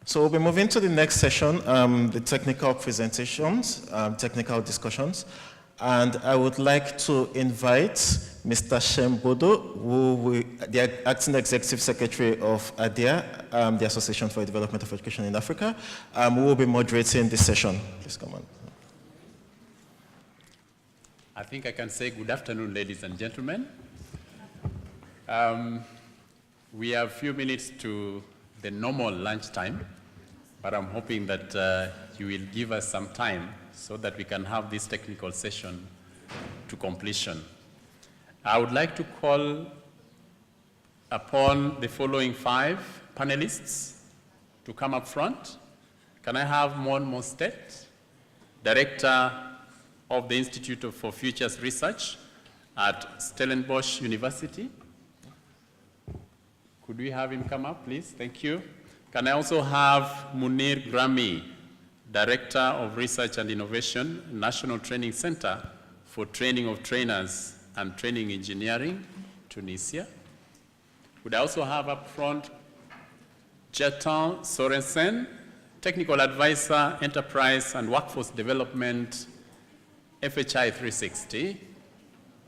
So we'll be moving to the next session, the technical presentations, technical discussions. And I would like to invite Mr. Shem Bodo, the Acting Executive Secretary of ADEA, the Association for the Development of Education in Africa, who will be moderating this session. Please come on. I think I can say good afternoon, ladies and gentlemen. We have a few minutes to the normal lunch time, but I'm hoping that you will give us some time so that we can have this technical session to completion. I would like to call upon the following 5 panelists to come up front. Can I have Mon Mostet, Director of the Institute for Futures Research at Stellenbosch University? Could we have him come up, please? Thank you. Can I also have Munir Grami, Director of Research and Innovation, National Training Center for Training of Trainers and Training Engineering, Tunisia? Would I also have up front Jetan Sorensen, Technical Advisor, Enterprise and Workforce Development, FHI 360,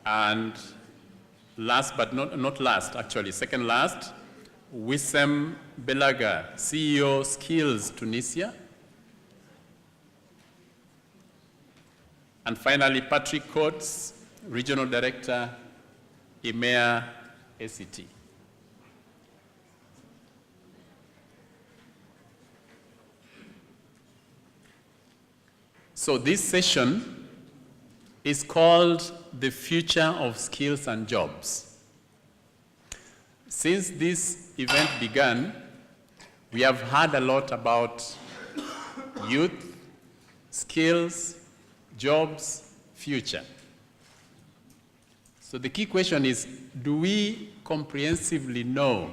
and last but not last, actually second last, Wissem Belaga, CEO Skills Tunisia, and finally Patrick Coates, Regional Director, EMEA ACT. So this session is called The Future of Skills and Jobs. Since this event began, we have heard a lot about youth, skills, jobs, future. So the key question is, do we comprehensively know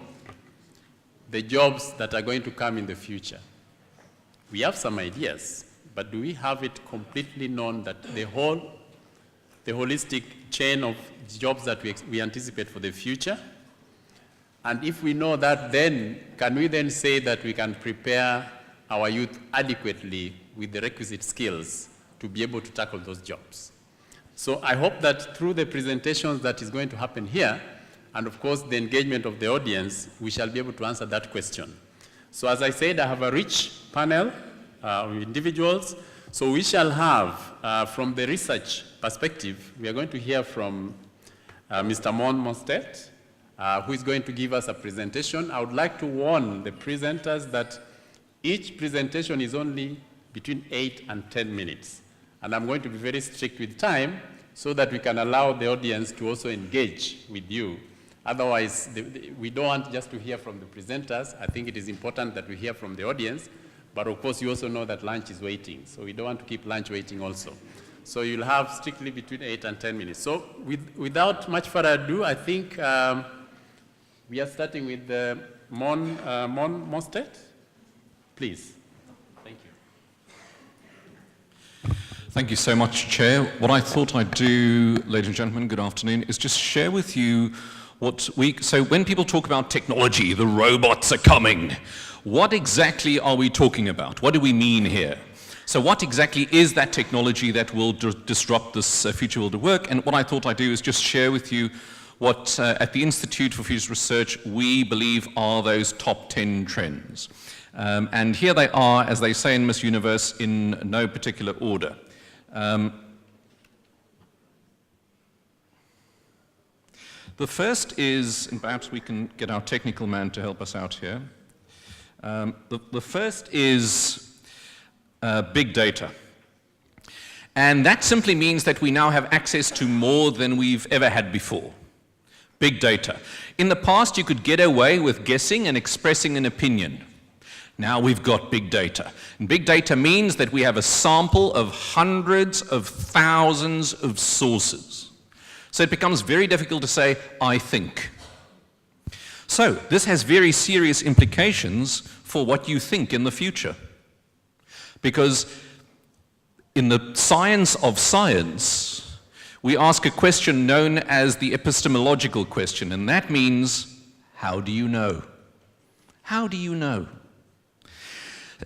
the jobs that are going to come in the future? We have some ideas, but do we have it completely known that the holistic chain of jobs that we anticipate for the future? And if we know that, then can we then say that we can prepare our youth adequately with the requisite skills to be able to tackle those jobs? So I hope that through the presentations that is going to happen here, and of course the engagement of the audience, we shall be able to answer that question. So as I said, I have a rich panel of individuals. So we shall have, from the research perspective, we are going to hear from Mr. Mon Mostet, who is going to give us a presentation. I would like to warn the presenters that each presentation is only between 8 and 10 minutes. And I'm going to be very strict with time so that we can allow the audience to also engage with you. Otherwise, we don't want just to hear from the presenters. I think it is important that we hear from the audience. But of course, you also know that lunch is waiting. So we don't want to keep lunch waiting also. So you'll have strictly between 8 and 10 minutes. So without much further ado, I think we are starting with Mon Mostet. Please. Thank you. Thank you so much, Chair. What I thought I'd do, ladies and gentlemen, good afternoon, is just share with you so when people talk about technology, the robots are coming, what exactly are we talking about? What do we mean here? So what exactly is that technology that will disrupt this future world of work? And what I thought I'd do is just share with you what at the Institute for Futures Research we believe are those top 10 trends. And here they are, as they say in Miss Universe, in no particular order. The first is, and perhaps we can get our technical man to help us out here. The first is big data. And that simply means that we now have access to more than we've ever had before. Big data. In the past, you could get away with guessing and expressing an opinion. Now we've got big data. And big data means that we have a sample of hundreds of thousands of sources. So it becomes very difficult to say, I think. So this has very serious implications for what you think in the future. Because in the science of science, we ask a question known as the epistemological question, and that means, how do you know? How do you know?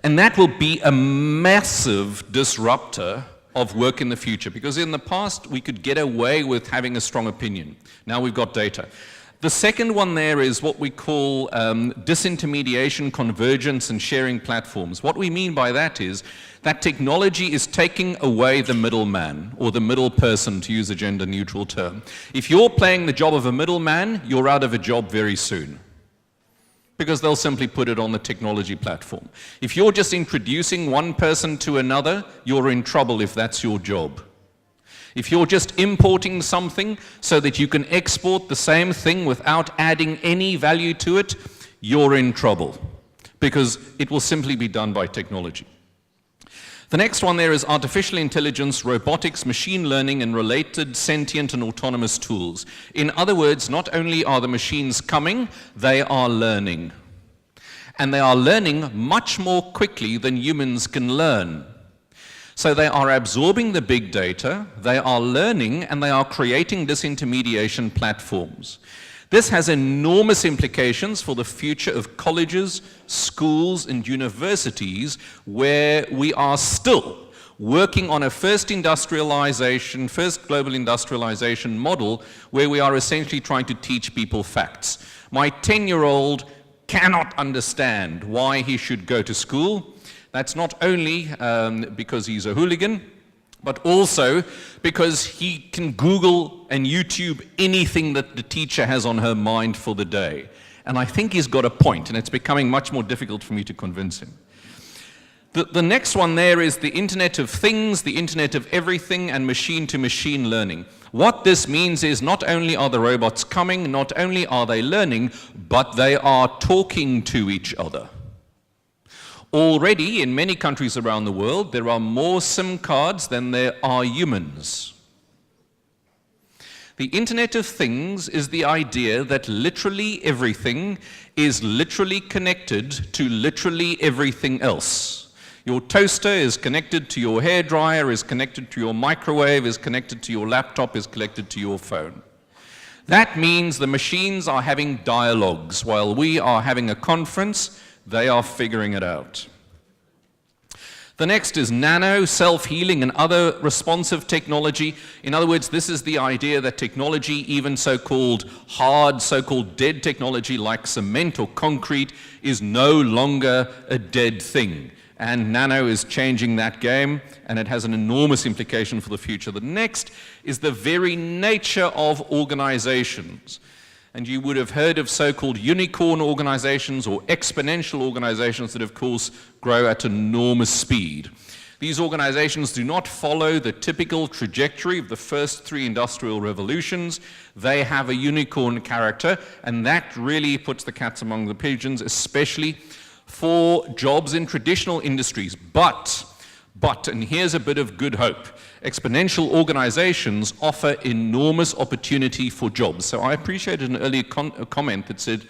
And that will be a massive disruptor of work in the future, because in the past we could get away with having a strong opinion. Now we've got data. The second one there is what we call disintermediation, convergence, and sharing platforms. What we mean by that is that technology is taking away the middleman, or the middle person, to use a gender-neutral term. If you're playing the job of a middleman, you're out of a job very soon, because they'll simply put it on the technology platform. If you're just introducing one person to another, you're in trouble if that's your job. If you're just importing something so that you can export the same thing without adding any value to it, you're in trouble, because it will simply be done by technology. The next one there is artificial intelligence, robotics, machine learning, and related sentient and autonomous tools. In other words, not only are the machines coming, they are learning. And they are learning much more quickly than humans can learn. So they are absorbing the big data, they are learning, and they are creating disintermediation platforms. This has enormous implications for the future of colleges, schools, and universities, where we are still working on a first global industrialization model, where we are essentially trying to teach people facts. My 10-year-old cannot understand why he should go to school. That's not only because he's a hooligan, but also because he can Google and YouTube anything that the teacher has on her mind for the day. And I think he's got a point, and it's becoming much more difficult for me to convince him. The next one there is the Internet of Things, the Internet of Everything, and machine-to-machine learning. What this means is not only are the robots coming, not only are they learning, but they are talking to each other. Already, in many countries around the world, there are more SIM cards than there are humans. The Internet of Things is the idea that literally everything is literally connected to literally everything else. Your toaster is connected to your hairdryer, is connected to your microwave, is connected to your laptop, is connected to your phone. That means the machines are having dialogues. While we are having a conference, they are figuring it out. The next is nano, self-healing, and other responsive technology. In other words, this is the idea that technology, even so-called hard, so-called dead technology like cement or concrete, is no longer a dead thing. And nano is changing that game, and it has an enormous implication for the future. The next is the very nature of organizations. And you would have heard of so-called unicorn organizations or exponential organizations that, of course, grow at enormous speed. These organizations do not follow the typical trajectory of the first 3 industrial revolutions. They have a unicorn character, and that really puts the cats among the pigeons, especially for jobs in traditional industries. But, and here's a bit of good hope, exponential organizations offer enormous opportunity for jobs. So I appreciated an earlier comment that said,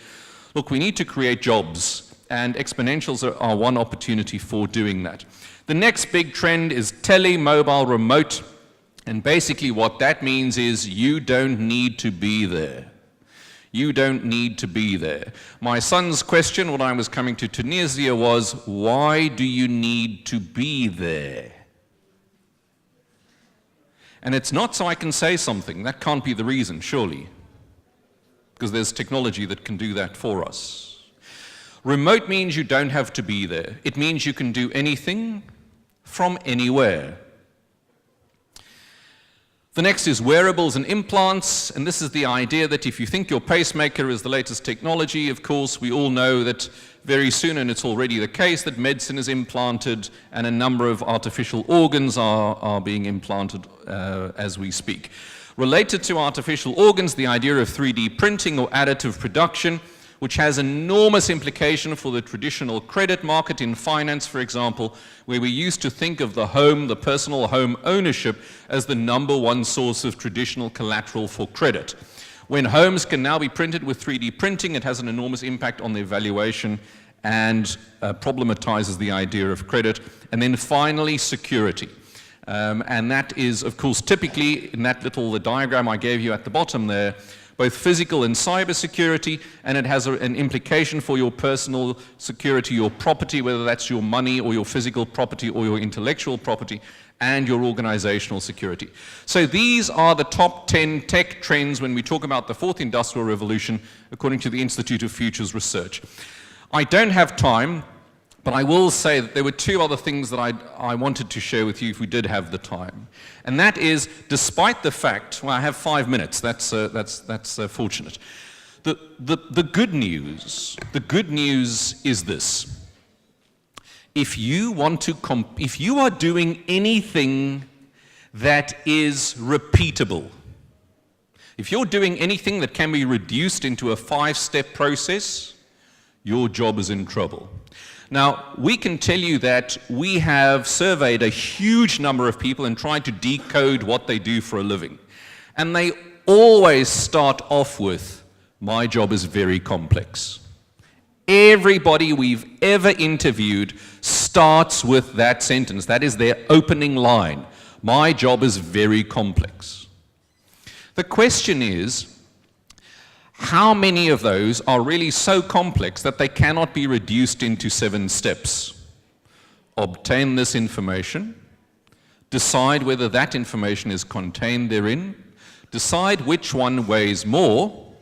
look, we need to create jobs, and exponentials are one opportunity for doing that. The next big trend is tele-mobile remote, and basically what that means is you don't need to be there. You don't need to be there. My son's question when I was coming to Tunisia was, why do you need to be there? And it's not so I can say something. That can't be the reason, surely, because there's technology that can do that for us. Remote means you don't have to be there. It means you can do anything from anywhere. The next is wearables and implants, and this is the idea that if you think your pacemaker is the latest technology, of course, we all know that very soon, and it's already the case, that medicine is implanted and a number of artificial organs are being implanted as we speak. Related to artificial organs, the idea of 3D printing or additive production, which has enormous implication for the traditional credit market in finance, for example, where we used to think of the home, the personal home ownership, as the #1 source of traditional collateral for credit. When homes can now be printed with 3D printing, it has an enormous impact on their valuation and problematizes the idea of credit. And then finally, security. And that is, of course, typically in that the diagram I gave you at the bottom there, both physical and cyber security, and it has an implication for your personal security, your property, whether that's your money or your physical property or your intellectual property, and your organizational security. So these are the top 10 tech trends when we talk about the fourth industrial revolution, according to the Institute of Futures Research. I don't have time, but I will say that there were two other things that I wanted to share with you if we did have the time. And that is, despite the fact, well, I have 5 minutes, that's fortunate. The good news is this. If you are doing anything that is repeatable, if you're doing anything that can be reduced into a 5-step process, your job is in trouble. Now, we can tell you that we have surveyed a huge number of people and tried to decode what they do for a living. And they always start off with, my job is very complex. Everybody we've ever interviewed starts with that sentence. That is their opening line. My job is very complex. The question is, how many of those are really so complex that they cannot be reduced into 7 steps? Obtain this information, decide whether that information is contained therein, decide which one weighs more,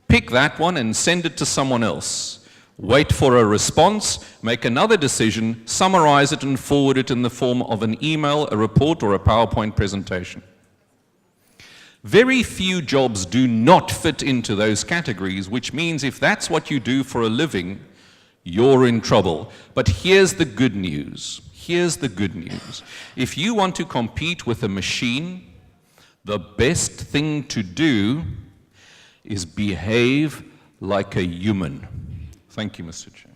pick that one and send it to someone else. Wait for a response, make another decision, summarize it and forward it in the form of an email, a report, or a PowerPoint presentation. Very few jobs do not fit into those categories, which means if that's what you do for a living, you're in trouble. But here's the good news. Here's the good news. If you want to compete with a machine, the best thing to do is behave like a human. Thank you, Mr. Chair.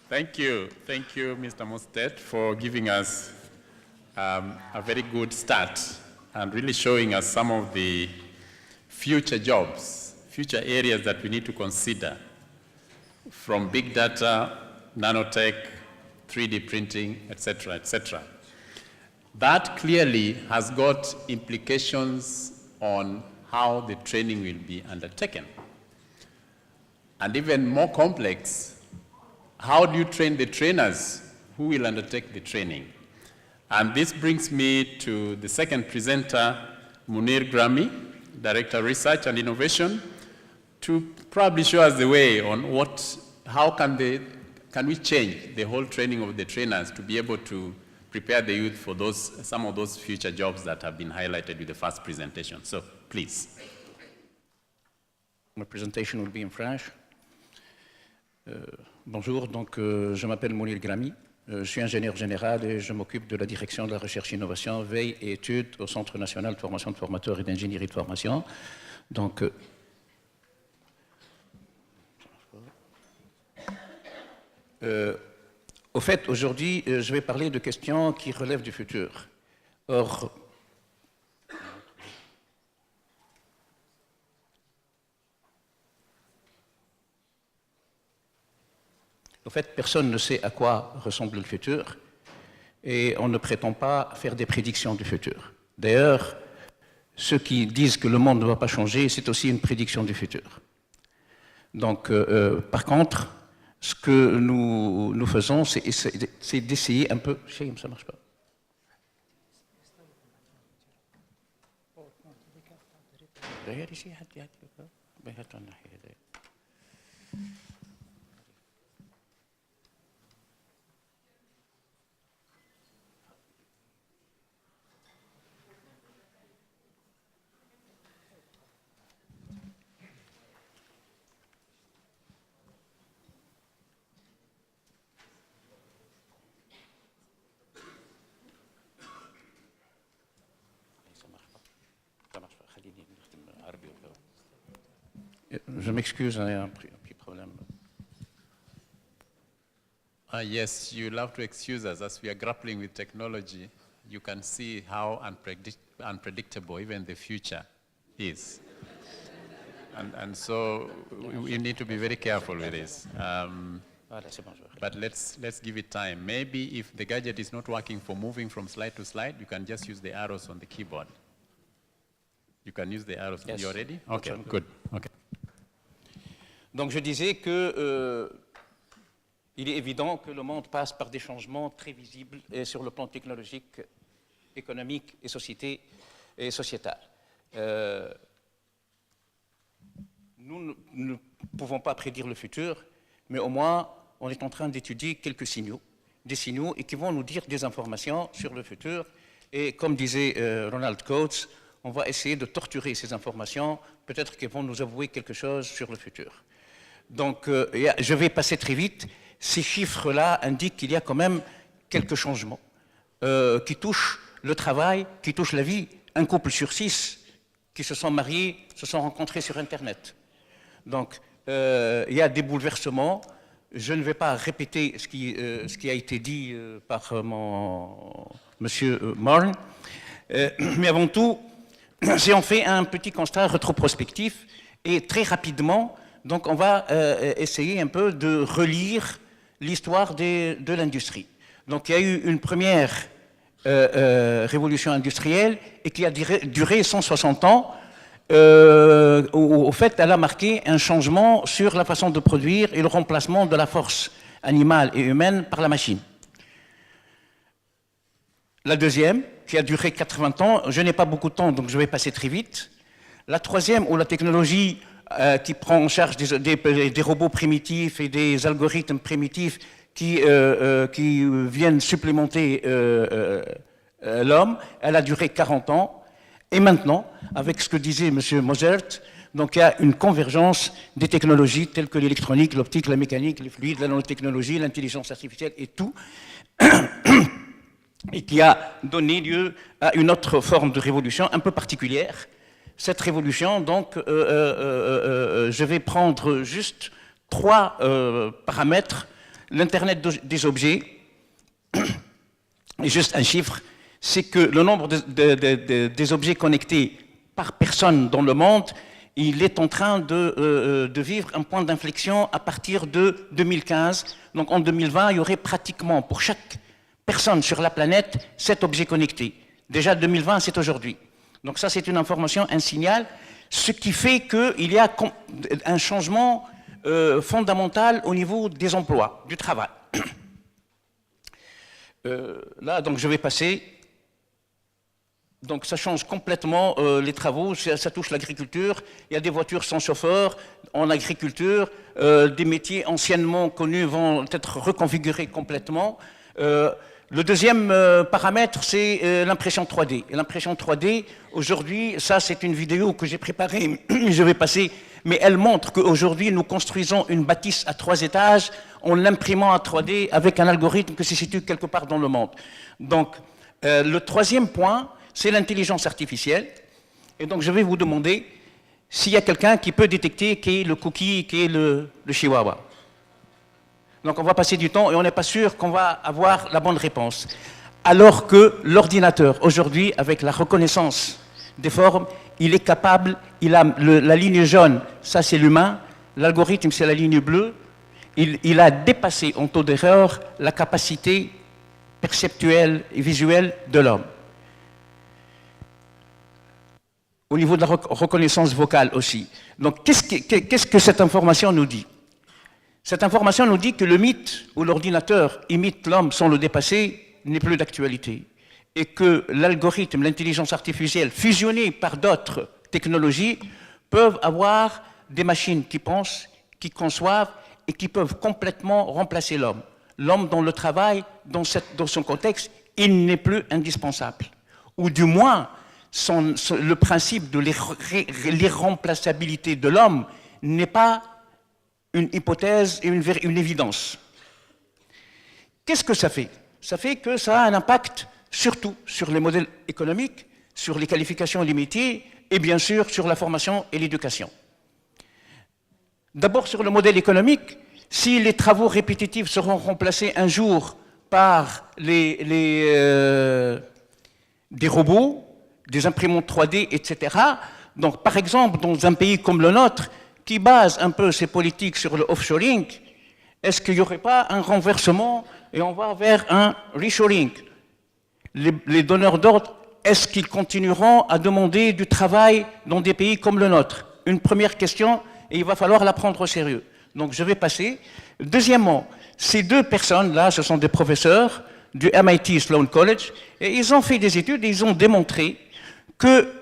Thank you, Mr. Mostet, for giving us a very good start and really showing us some of the future jobs, future areas that we need to consider, from big data, nanotech, 3D printing, etc., etc. That clearly has got implications on how the training will be undertaken. And even more complex, how do you train the trainers who will undertake the training? And this brings me to the second presenter, Munir Grami, Director of Research and Innovation, to probably show us the way on how can we change the whole training of the trainers to be able to prepare the youth for some of those future jobs that have been highlighted with the first presentation. So, please. My presentation will be in French. Bonjour, donc je m'appelle Mounir Grami, je suis ingénieur général et je m'occupe de la direction de la recherche et innovation, veille et études au Centre national de formation de formateurs et d'ingénierie de formation. Donc, au fait, aujourd'hui, je vais parler de questions qui relèvent du futur. Or, en fait, personne ne sait à quoi ressemble le futur et on ne prétend pas faire des prédictions du futur. D'ailleurs, ceux qui disent que le monde ne va pas changer, c'est aussi une prédiction du futur. Donc, par contre, ce que nous faisons, c'est d'essayer un peu... Ça ne marche pas. Je m'excuse, il y a un petit problème. Yes, you'll have to excuse us as we are grappling with technology. You can see how unpredictable even the future is. And so we need to be very careful with this. Voilà, c'est bon, je vois. But let's give it time. Maybe if the gadget is not working for moving from slide to slide, you can just use the arrows on the keyboard. You can use the arrows. Yes. You ready? Okay, good. Okay. Donc je disais que il est évident que le monde passe par des changements très visibles sur le plan technologique, économique et sociétal. Nous ne pouvons pas prédire le futur, mais au moins on est en train d'étudier quelques signaux, des signaux et qui vont nous dire des informations sur le futur. Et comme disait Ronald Coates, on va essayer de torturer ces informations, peut-être qu'elles vont nous avouer quelque chose sur le futur. Donc je vais passer très vite. Ces chiffres-là indiquent qu'il y a quand même quelques changements qui touchent le travail, qui touchent la vie. Un couple sur 6 qui se sont mariés, se sont rencontrés sur Internet. Donc il y a des bouleversements. Je ne vais pas répéter ce qui a été dit par monsieur Marne, mais avant tout, si on fait un petit constat rétroprospectif et très rapidement, donc on va essayer un peu de relire l'histoire de l'industrie. Donc il y a eu une première révolution industrielle et qui a duré 160 ans. Au fait, elle a marqué un changement sur la façon de produire et le remplacement de la force animale et humaine par la machine. La deuxième, qui a duré 80 ans, je n'ai pas beaucoup de temps, donc je vais passer très vite. La troisième, où la technologie qui prend en charge des robots primitifs et des algorithmes primitifs qui viennent supplémenter l'homme, elle a duré 40 ans. Et maintenant, avec ce que disait M. Mozert, donc il y a une convergence des technologies telles que l'électronique, l'optique, la mécanique, les fluides, la nanotechnologie, l'intelligence artificielle et tout, et qui a donné lieu à une autre forme de révolution un peu particulière. Cette révolution, donc, je vais prendre juste 3 paramètres. L'Internet des objets, et juste un chiffre, c'est que le nombre des objets connectés par personne dans le monde, il est en train de vivre un point d'inflexion à partir de 2015. Donc en 2020, il y aurait pratiquement pour chaque personne sur la planète 7 objets connectés. Déjà 2020, c'est aujourd'hui. Donc ça, c'est une information, un signal, ce qui fait qu'il y a un changement fondamental au niveau des emplois, du travail. Là, donc je vais passer. Donc ça change complètement les travaux, ça touche l'agriculture. Il y a des voitures sans chauffeur en agriculture, des métiers anciennement connus vont être reconfigurés complètement. Le deuxième paramètre, c'est l'impression 3D. Et l'impression 3D, aujourd'hui, ça c'est une vidéo que j'ai préparée, je vais passer, mais elle montre qu'aujourd'hui nous construisons une bâtisse à 3 étages en l'imprimant à 3D avec un algorithme qui se situe quelque part dans le monde. Donc le troisième point, c'est l'intelligence artificielle. Et donc je vais vous demander s'il y a quelqu'un qui peut détecter qui est le cookie, qui est le chihuahua. Donc on va passer du temps et on n'est pas sûr qu'on va avoir la bonne réponse. Alors que l'ordinateur, aujourd'hui, avec la reconnaissance des formes, il est capable, il a la ligne jaune, ça c'est l'humain, l'algorithme c'est la ligne bleue, il a dépassé en taux d'erreur la capacité perceptuelle et visuelle de l'homme. Au niveau de la reconnaissance vocale aussi. Donc qu'est-ce que cette information nous dit? Cette information nous dit que le mythe où l'ordinateur imite l'homme sans le dépasser n'est plus d'actualité. Et que l'algorithme, l'intelligence artificielle, fusionnée par d'autres technologies, peuvent avoir des machines qui pensent, qui conçoivent et qui peuvent complètement remplacer l'homme. L'homme dans le travail, dans son contexte, il n'est plus indispensable. Ou du moins, le principe de l'irremplaçabilité de l'homme n'est pas une hypothèse et une évidence. Qu'est-ce que ça fait? Ça fait que ça a un impact surtout sur les modèles économiques, sur les qualifications et les métiers, et bien sûr sur la formation et l'éducation. D'abord sur le modèle économique, si les travaux répétitifs seront remplacés un jour par des robots, des imprimantes 3D, etc. Donc par exemple, dans un pays comme le nôtre, qui base un peu ses politiques sur le offshoring, Est-ce qu'il n'y aurait pas un renversement et on va vers un reshoring? Les donneurs d'ordre, est-ce qu'ils continueront à demander du travail dans des pays comme le nôtre? Une première question, et il va falloir la prendre au sérieux. Donc je vais passer. Deuxièmement, ces deux personnes-là, ce sont des professeurs du MIT Sloan College, et ils ont fait des études et ils ont démontré que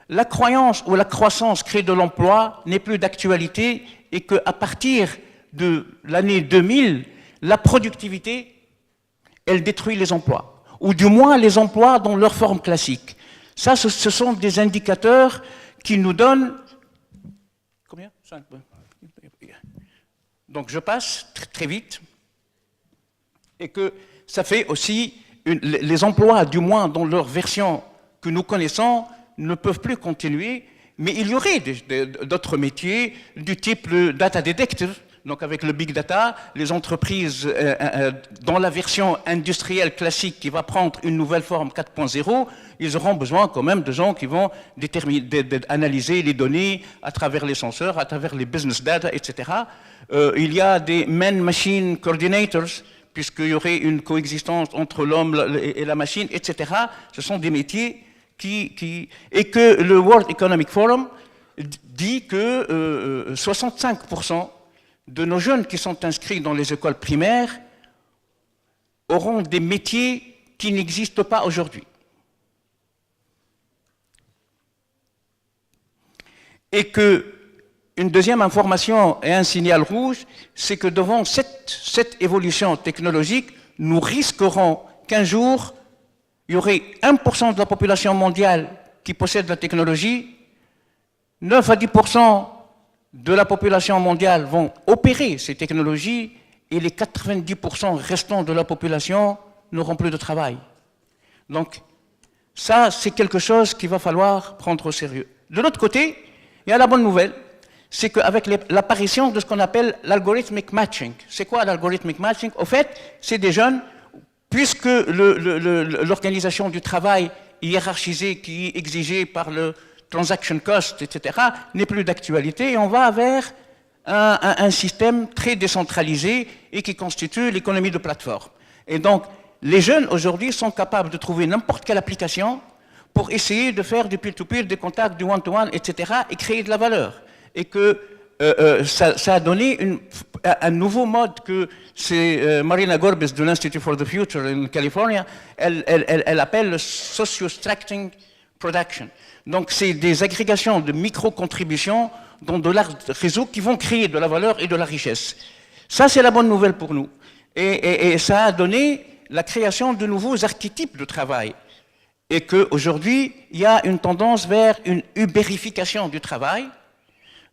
la croyance ou la croissance crée de l'emploi n'est plus d'actualité et qu'à partir de l'année 2000, la productivité, elle détruit les emplois, ou du moins les emplois dans leur forme classique. Ça, ce sont des indicateurs qui nous donnent... Combien? 5. Donc je passe très vite, et que ça fait aussi... les emplois, du moins dans leur version que nous connaissons, ne peuvent plus continuer, mais il y aurait d'autres métiers du type le data detective. Donc avec le big data, les entreprises dans la version industrielle classique qui va prendre une nouvelle forme 4.0, ils auront besoin quand même de gens qui vont analyser les données à travers les senseurs, à travers les business data, etc. Il y a des man-machine coordinators, puisqu'il y aurait une coexistence entre l'homme et la machine, etc. Ce sont des métiers et que le World Economic Forum dit que 65% de nos jeunes qui sont inscrits dans les écoles primaires auront des métiers qui n'existent pas aujourd'hui. Et que une deuxième information et un signal rouge, c'est que devant cette évolution technologique, nous risquerons qu'un jour, il y aurait 1% de la population mondiale qui possède la technologie, 9 à 10% de la population mondiale vont opérer ces technologies et les 90% restants de la population n'auront plus de travail. Donc, ça, c'est quelque chose qu'il va falloir prendre au sérieux. De l'autre côté, il y a la bonne nouvelle, c'est qu'avec l'apparition de ce qu'on appelle l'algorithmic matching. C'est quoi l'algorithmic matching? Au fait, c'est des jeunes, puisque l'organisation du travail hiérarchisée qui est exigée par le transaction cost, etc., n'est plus d'actualité, et on va vers un système très décentralisé et qui constitue l'économie de plateforme. Et donc, les jeunes aujourd'hui sont capables de trouver n'importe quelle application pour essayer de faire du peer-to-peer, des contacts, du one-to-one, etc., et créer de la valeur. Et que ça a donné un nouveau mode que c'est Marina Gorbis de l'Institute for the Future en Californie, elle appelle le socio-structuring production. Donc c'est des agrégations de micro-contributions dans de l'art réseau qui vont créer de la valeur et de la richesse. Ça, c'est la bonne nouvelle pour nous. Et ça a donné la création de nouveaux archétypes de travail. Et qu'aujourd'hui, il y a une tendance vers une ubérification du travail.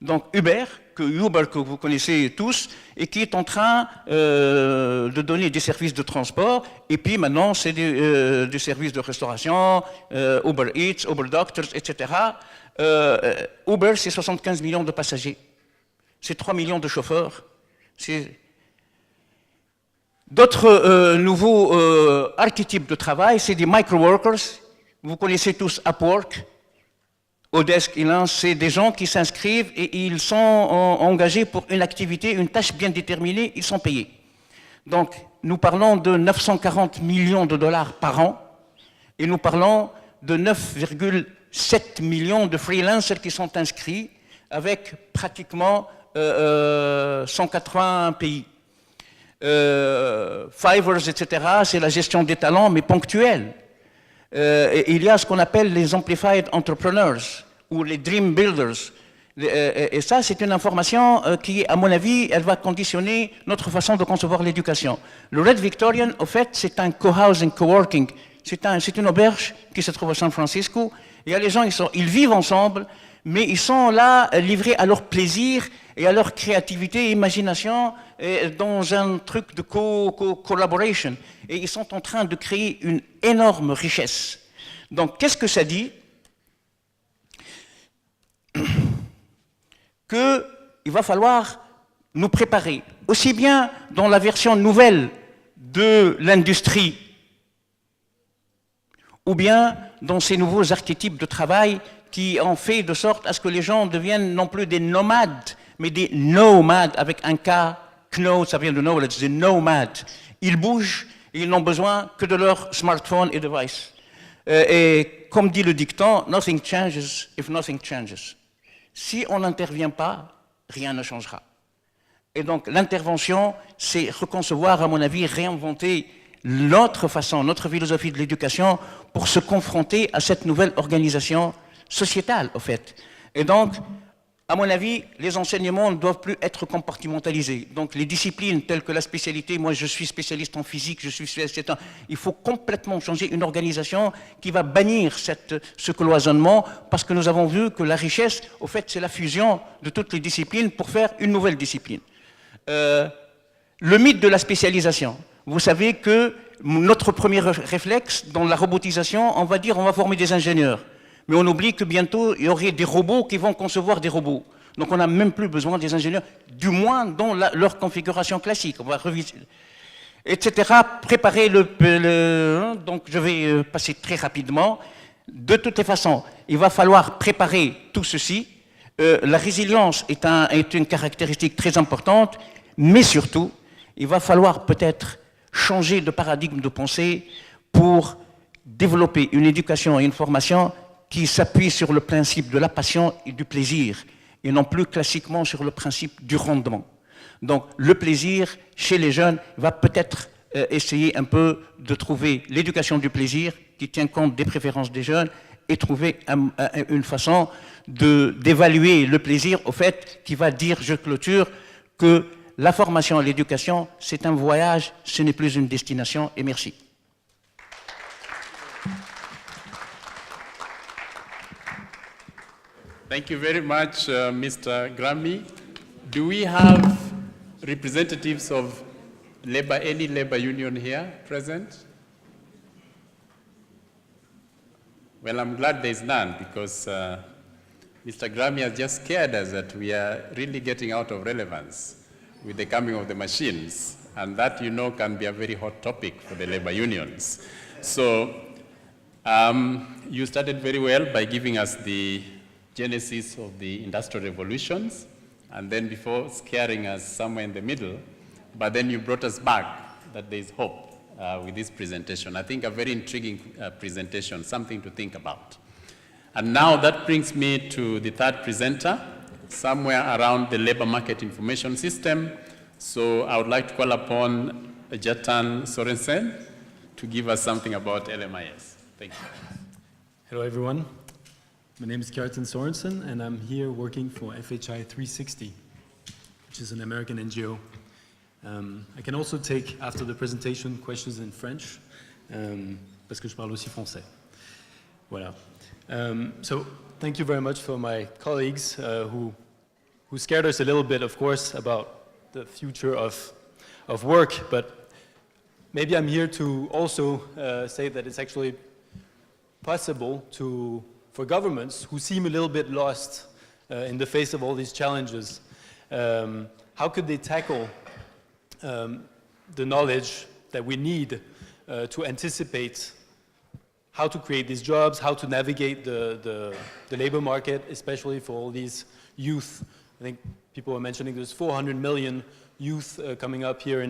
Donc Uber que vous connaissez tous, et qui est en train de donner des services de transport, et puis maintenant c'est des services de restauration, Uber Eats, Uber Doctors, etc. Uber, c'est 75 millions de passagers, c'est 3 millions de chauffeurs. D'autres nouveaux archétypes de travail, c'est des micro-workers. Vous connaissez tous Upwork. Odesk, c'est des gens qui s'inscrivent et ils sont engagés pour une activité, une tâche bien déterminée, ils sont payés. Donc, nous parlons de 940 millions de dollars par an et nous parlons de 9,7 millions de freelancers qui sont inscrits avec pratiquement 180 pays. Fivers, etc., c'est la gestion des talents, mais ponctuelle. Il y a ce qu'on appelle les Amplified Entrepreneurs ou les Dream Builders. Et ça, c'est une information qui, à mon avis, elle va conditionner notre façon de concevoir l'éducation. Le Red Victorian, au fait, c'est un co-housing, co-working. C'est une auberge qui se trouve à San Francisco. Il y a les gens, ils vivent ensemble, mais ils sont là livrés à leur plaisir et à leur créativité et imagination dans un truc de collaboration. Et ils sont en train de créer une énorme richesse. Donc, qu'est-ce que ça dit? Qu'il va falloir nous préparer, aussi bien dans la version nouvelle de l'industrie, ou bien dans ces nouveaux archétypes de travail qui ont fait de sorte à ce que les gens deviennent non plus des nomades, mais des nomades avec un K Know, ça vient de knowledge, the nomad. Ils bougent, ils n'ont besoin que de leur smartphone et device. Et comme dit le dicton, nothing changes if nothing changes. Si on n'intervient pas, rien ne changera. Et donc l'intervention, c'est reconcevoir, à mon avis, réinventer notre façon, notre philosophie de l'éducation pour se confronter à cette nouvelle organisation sociétale, au fait. Et donc, à mon avis, les enseignements ne doivent plus être compartimentalisés. Donc les disciplines telles que la spécialité, moi je suis spécialiste en physique, je suis spécialiste en... Il faut complètement changer une organisation qui va bannir ce cloisonnement, parce que nous avons vu que la richesse, au fait, c'est la fusion de toutes les disciplines pour faire une nouvelle discipline. Le mythe de la spécialisation. Vous savez que notre premier réflexe dans la robotisation, on va dire on va former des ingénieurs. Mais on oublie que bientôt, il y aurait des robots qui vont concevoir des robots. Donc on n'a même plus besoin des ingénieurs, du moins dans leur configuration classique. On va revisiter, etc. Préparer donc je vais passer très rapidement. De toutes les façons, il va falloir préparer tout ceci. La résilience est une caractéristique très importante, mais surtout, il va falloir peut-être changer de paradigme de pensée pour développer une éducation et une formation qui s'appuie sur le principe de la passion et du plaisir, et non plus classiquement sur le principe du rendement. Donc le plaisir, chez les jeunes, va peut-être essayer un peu de trouver l'éducation du plaisir qui tient compte des préférences des jeunes et trouver une façon d'évaluer le plaisir, au fait, qui va dire, je clôture, que la formation et l'éducation, c'est un voyage, ce n'est plus une destination, et merci. Thank you very much, Mr. Grammy. Do we have representatives of any labor union here present? Well, I'm glad there's none, because Mr. Grammy has just scared us that we are really getting out of relevance with the coming of the machines, and that, you know, can be a very hot topic for the labor unions. So you started very well by giving us the genesis of the industrial revolutions, and then before scaring us somewhere in the middle, but then you brought us back that there is hope with this presentation. I think a very intriguing presentation, something to think about. And now that brings me to the third presenter, somewhere around the labor market information system. So I would like to call upon Jatan Sorensen to give us something about LMIS. Thank you. Hello, everyone. My name is Kjartan Sorensen, and I'm here working for FHI 360, which is an American NGO. I can also take, after the presentation, questions in French, parce que je parle aussi français. Voilà. So thank you very much for my colleagues who scared us a little bit, of course, about the future of work, but maybe I'm here to also say that it's actually possible for governments who seem a little bit lost in the face of all these challenges, how could they tackle the knowledge that we need to anticipate how to create these jobs, how to navigate the labor market, especially for all these youth. I think people were mentioning there's 400 million youth coming up here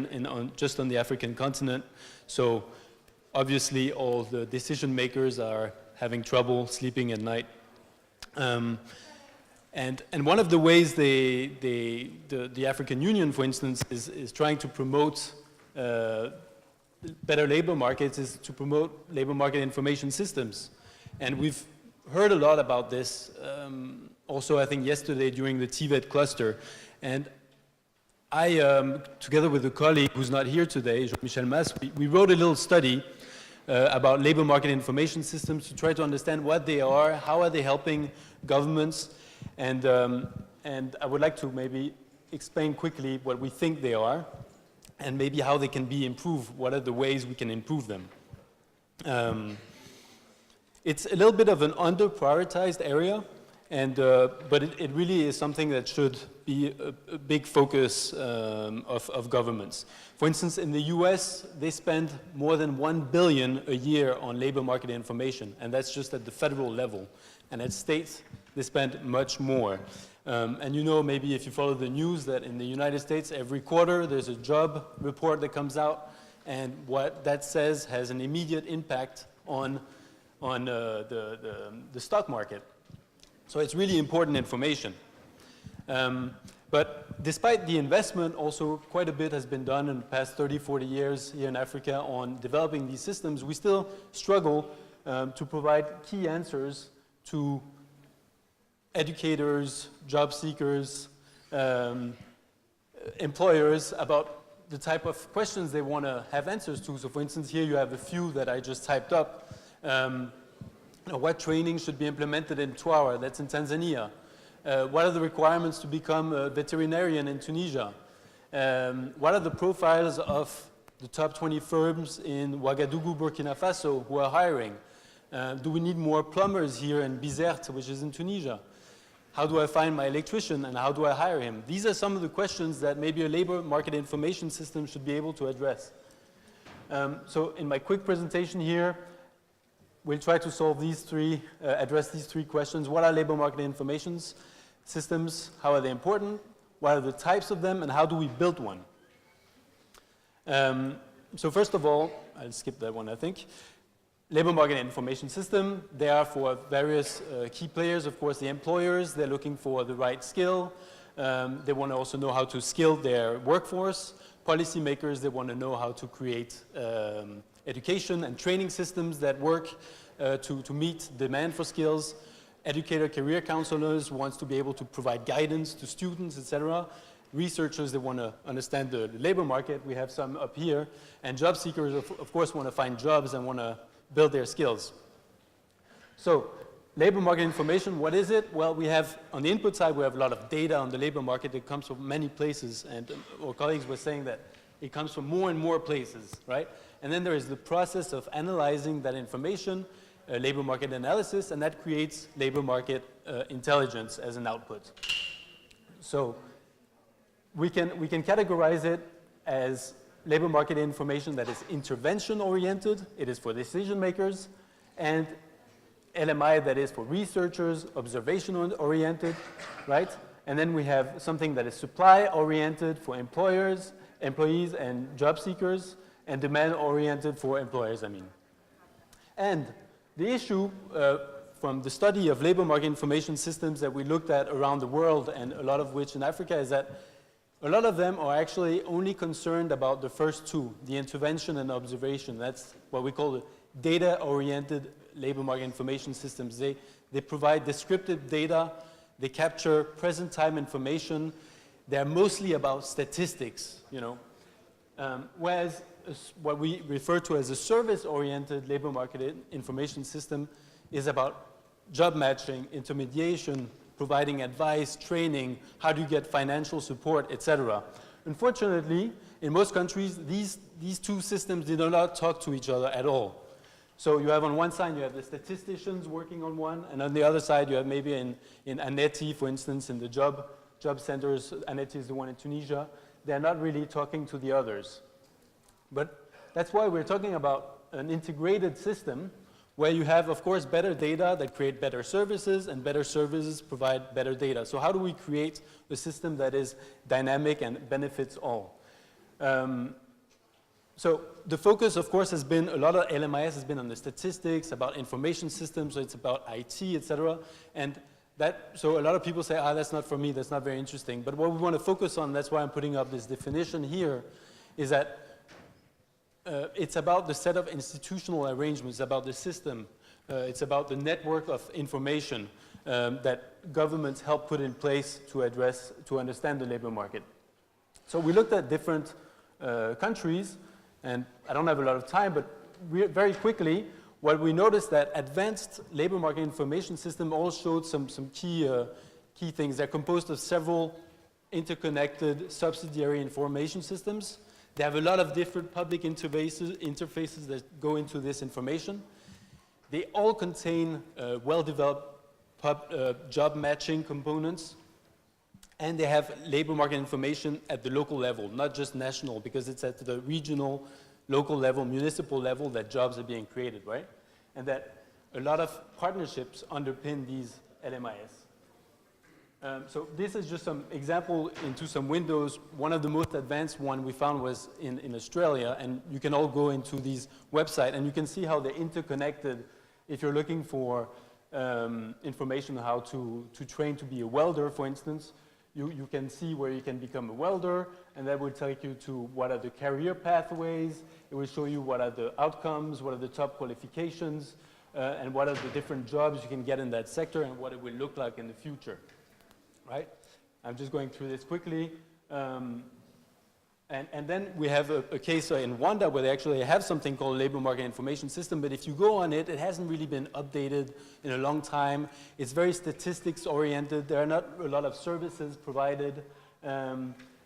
just on the African continent. So obviously all the decision makers are having trouble sleeping at night. And one of the ways the African Union, for instance, is trying to promote better labor markets is to promote labor market information systems. And we've heard a lot about this, also I think yesterday during the TVET cluster. And I, together with a colleague who's not here today, Jean-Michel Mas, we wrote a little study about labor market information systems to try to understand what they are, how are they helping governments, and I would like to maybe explain quickly what we think they are, and maybe how they can be improved, what are the ways we can improve them. It's a little bit of an under-prioritized area, but it really is something that should be a big focus of governments. For instance, in the US, they spend more than $1 billion a year on labor market information, and that's just at the federal level. And at states, they spend much more. And you know, maybe if you follow the news, that in the United States, every quarter there's a job report that comes out, and what that says has an immediate impact on the stock market. So it's really important information. But despite the investment, also quite a bit has been done in the past 30, 40 years here in Africa on developing these systems. We still struggle to provide key answers to educators, job seekers, employers about the type of questions they want to have answers to. So for instance, here you have a few that I just typed up. What training should be implemented in Twawa? That's in Tanzania. What are the requirements to become a veterinarian in Tunisia? What are the profiles of the top 20 firms in Ouagadougou, Burkina Faso who are hiring? Do we need more plumbers here in Bizerte, which is in Tunisia? How do I find my electrician and how do I hire him? These are some of the questions that maybe a labor market information system should be able to address. So in my quick presentation here, we'll try to solve these three, address these three questions. What are labor market information systems? How are they important? What are the types of them? And how do we build one? So first of all, I'll skip that one, I think. Labor market information system, they are for various key players. Of course, the employers, they're looking for the right skill. They want to also know how to skill their workforce. Policymakers, they want to know how to create education and training systems that work to meet demand for skills. Educator career counselors wants to be able to provide guidance to students, etc. Researchers, they want to understand the labor market. We have some up here. And job seekers, of course, want to find jobs and want to build their skills. So labor market information, what is it? Well, we have, on the input side, we have a lot of data on the labor market that comes from many places. And our colleagues were saying that it comes from more and more places, right? And then there is the process of analyzing that information, labor market analysis, and that creates labor market intelligence as an output. So we can categorize it as labor market information that is intervention-oriented, it is for decision makers, and LMI that is for researchers, observation-oriented, right? And then we have something that is supply-oriented for employers, employees and job seekers, and demand-oriented for employers, I mean. And the issue from the study of labor market information systems that we looked at around the world, and a lot of which in Africa, is that a lot of them are actually only concerned about the first two, the intervention and observation. That's what we call the data-oriented labor market information systems. They provide descriptive data, they capture present-time information, they're mostly about statistics, you know. Whereas what we refer to as a service-oriented labor market information system is about job matching, intermediation, providing advice, training, how do you get financial support, etc. Unfortunately, in most countries, these two systems do not talk to each other at all. So you have on one side, you have the statisticians working on one, and on the other side, you have maybe in ANETI, for instance, in the job centers, ANETI is the one in Tunisia, they're not really talking to the others. But that's why we're talking about an integrated system where you have, of course, better data that create better services, and better services provide better data. So how do we create a system that is dynamic and benefits all? So the focus, of course, has been, a lot of LMIS has been on the statistics, about information systems, so it's about IT, etc. And so a lot of people say, that's not for me, that's not very interesting. But what we want to focus on, that's why I'm putting up this definition here, is that it's about the set of institutional arrangements, about the system. It's about the network of information that governments help put in place to understand the labor market. So we looked at different countries, and I don't have a lot of time, but very quickly, what we noticed that advanced labor market information system all showed some key things. They're composed of several interconnected subsidiary information systems. They have a lot of different public interfaces that go into this information. They all contain well-developed job matching components, and they have labor market information at the local level, not just national, because it's at the regional, local level, municipal level that jobs are being created, right? And that a lot of partnerships underpin these LMIS. So this is just some example into some windows. One of the most advanced one we found was in Australia, and you can all go into these websites, and you can see how they're interconnected. If you're looking for information on how to train to be a welder, for instance, you can see where you can become a welder, and that will take you to what are the career pathways. It will show you what are the outcomes, what are the top qualifications, and what are the different jobs you can get in that sector, and what it will look like in the future. Right? I'm just going through this quickly. And then we have a case in Rwanda where they actually have something called labor market information system, but if you go on it, it hasn't really been updated in a long time. It's very statistics oriented. There are not a lot of services provided.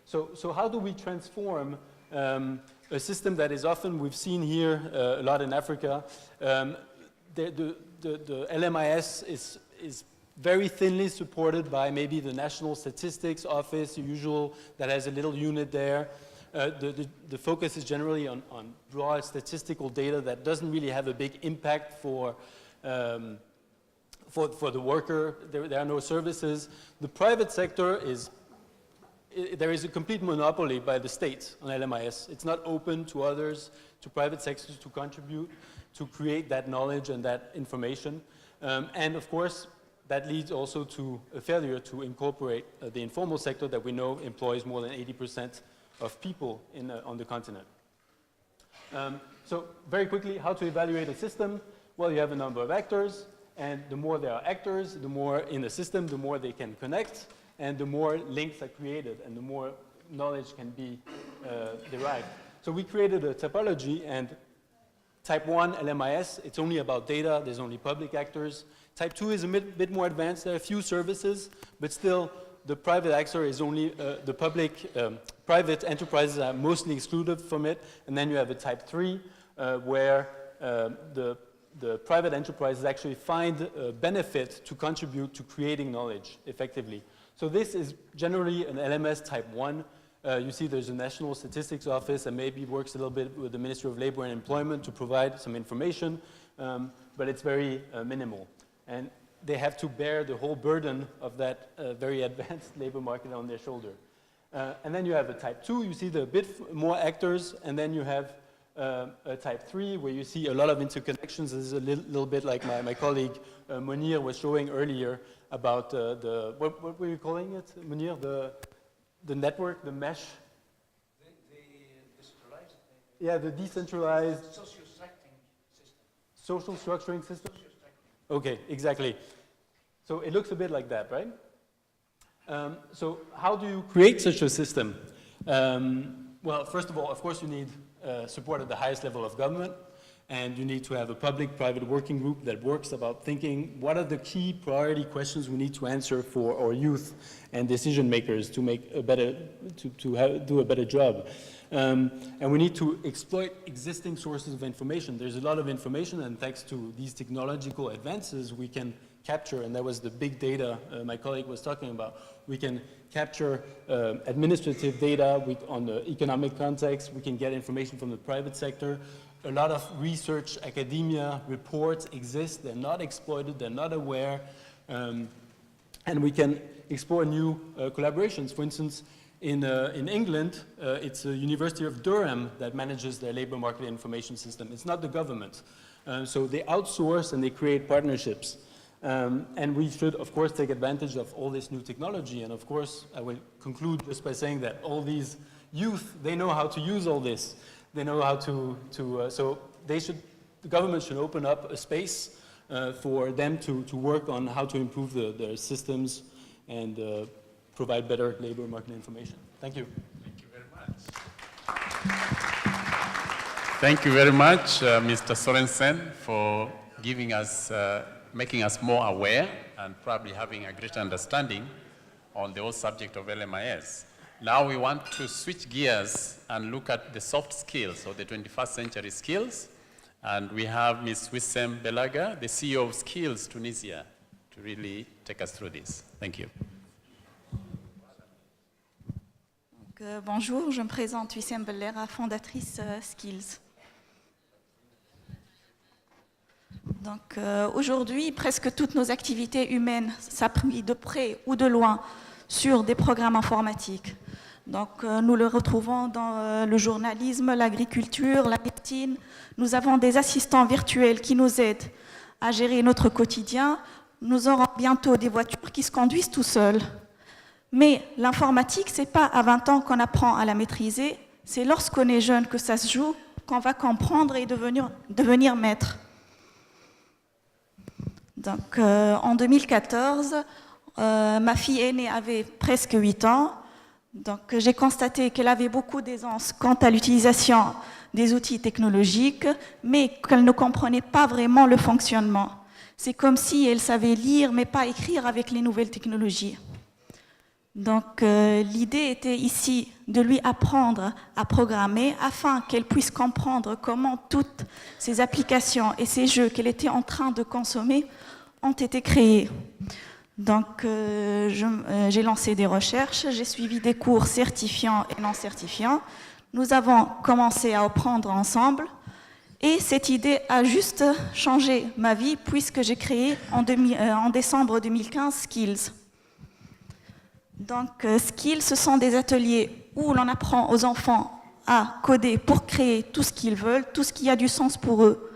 So how do we transform a system that is often, we've seen here a lot in Africa, the LMIS is very thinly supported by maybe the National Statistics Office, usual, that has a little unit there. The focus is generally on broad statistical data that doesn't really have a big impact for the worker. There are no services. The private sector there is a complete monopoly by the state on LMIS. It's not open to others, to private sectors to contribute, to create that knowledge and that information. And of course, that leads also to a failure to incorporate the informal sector that we know employs more than 80% of people on the continent. So very quickly, how to evaluate a system? Well, you have a number of actors, and the more there are actors, the more in the system, the more they can connect, and the more links are created, and the more knowledge can be derived. So we created a typology, and Type 1, LMIS, it's only about data, there's only public actors. Type 2 is a bit more advanced, there are a few services, but still the private actor is only, the public, private enterprises are mostly excluded from it. And then you have a Type 3, where the private enterprises actually find a benefit to contribute to creating knowledge effectively. So this is generally an LMS Type 1. You see there's a National Statistics Office that maybe works a little bit with the Ministry of Labor and Employment to provide some information, but it's very minimal. And they have to bear the whole burden of that very advanced labor market on their shoulder. And then you have a Type 2, you see the bit more actors, and then you have a Type 3 where you see a lot of interconnections. This is a little bit like my colleague Munir was showing earlier about what were you calling it, Munir? The network, the mesh? The decentralized? Yeah, the decentralized... Social structuring system. Social structuring system? Okay, exactly. So it looks a bit like that, right? So how do you create such a system? Well, first of all, of course, you need support at the highest level of government, and you need to have a public-private working group that works about thinking what are the key priority questions we need to answer for our youth and decision makers to make a better, do a better job. And we need to exploit existing sources of information. There's a lot of information, and thanks to these technological advances, we can capture, and that was the big data my colleague was talking about. We can capture administrative data on the economic context. We can get information from the private sector. A lot of research, academia, reports exist. They're not exploited. They're not aware. And we can explore new collaborations. For instance, in England, it's the University of Durham that manages their labor market information system. It's not the government. So they outsource and they create partnerships. And we should, of course, take advantage of all this new technology. And of course, I will conclude just by saying that all these youth, they know how to use all this. They know how so the government should open up a space for them to work on how to improve their systems and provide better labor market information. Thank you. Thank you very much. Thank you very much, Mr. Sorensen, for giving us, making us more aware and probably having a greater understanding on the whole subject of LMIS. Now we want to switch gears and look at the soft skills, or the 21st century skills. And we have Ms. Wissem Belaga, the CEO of Skills Tunisia, to really take us through this. Thank you. Bonjour, je me présente Wissem Belaga, fondatrice Skills. Donc aujourd'hui, presque toutes nos activités humaines s'appuient de près ou de loin sur des programmes informatiques. Donc nous le retrouvons dans le journalisme, l'agriculture, la médecine. Nous avons des assistants virtuels qui nous aident à gérer notre quotidien. Nous aurons bientôt des voitures qui se conduisent tout seuls. Mais l'informatique, ce n'est pas à 20 ans qu'on apprend à la maîtriser, c'est lorsqu'on est jeune que ça se joue, qu'on va comprendre et devenir maître. Donc, en 2014, ma fille aînée avait presque 8 ans. Donc, j'ai constaté qu'elle avait beaucoup d'aisance quant à l'utilisation des outils technologiques, mais qu'elle ne comprenait pas vraiment le fonctionnement. C'est comme si elle savait lire, mais pas écrire avec les nouvelles technologies. Donc, l'idée était ici de lui apprendre à programmer afin qu'elle puisse comprendre comment toutes ces applications et ces jeux qu'elle était en train de consommer ont été créés. Donc, j'ai lancé des recherches, j'ai suivi des cours certifiants et non certifiants. Nous avons commencé à apprendre ensemble et cette idée a juste changé ma vie puisque j'ai créé en décembre 2015 Skills. Donc, Skills, ce sont des ateliers où l'on apprend aux enfants à coder pour créer tout ce qu'ils veulent, tout ce qui a du sens pour eux.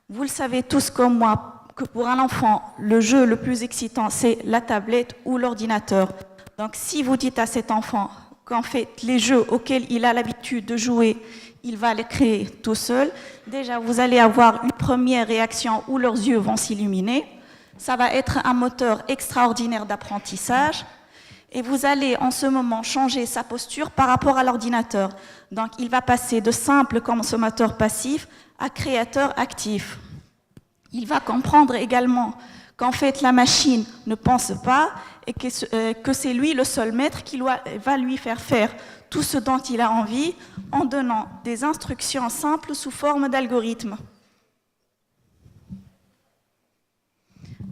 Vous le savez tous comme moi, que pour un enfant, le jeu le plus excitant, c'est la tablette ou l'ordinateur. Donc, si vous dites à cet enfant qu'en fait, les jeux auxquels il a l'habitude de jouer, il va les créer tout seul, déjà, vous allez avoir une première réaction où leurs yeux vont s'illuminer. Ça va être un moteur extraordinaire d'apprentissage. Et vous allez en ce moment changer sa posture par rapport à l'ordinateur. Donc, il va passer de simple consommateur passif à créateur actif. Il va comprendre également qu'en fait, la machine ne pense pas et que c'est lui le seul maître qui va lui faire tout ce dont il a envie en donnant des instructions simples sous forme d'algorithmes.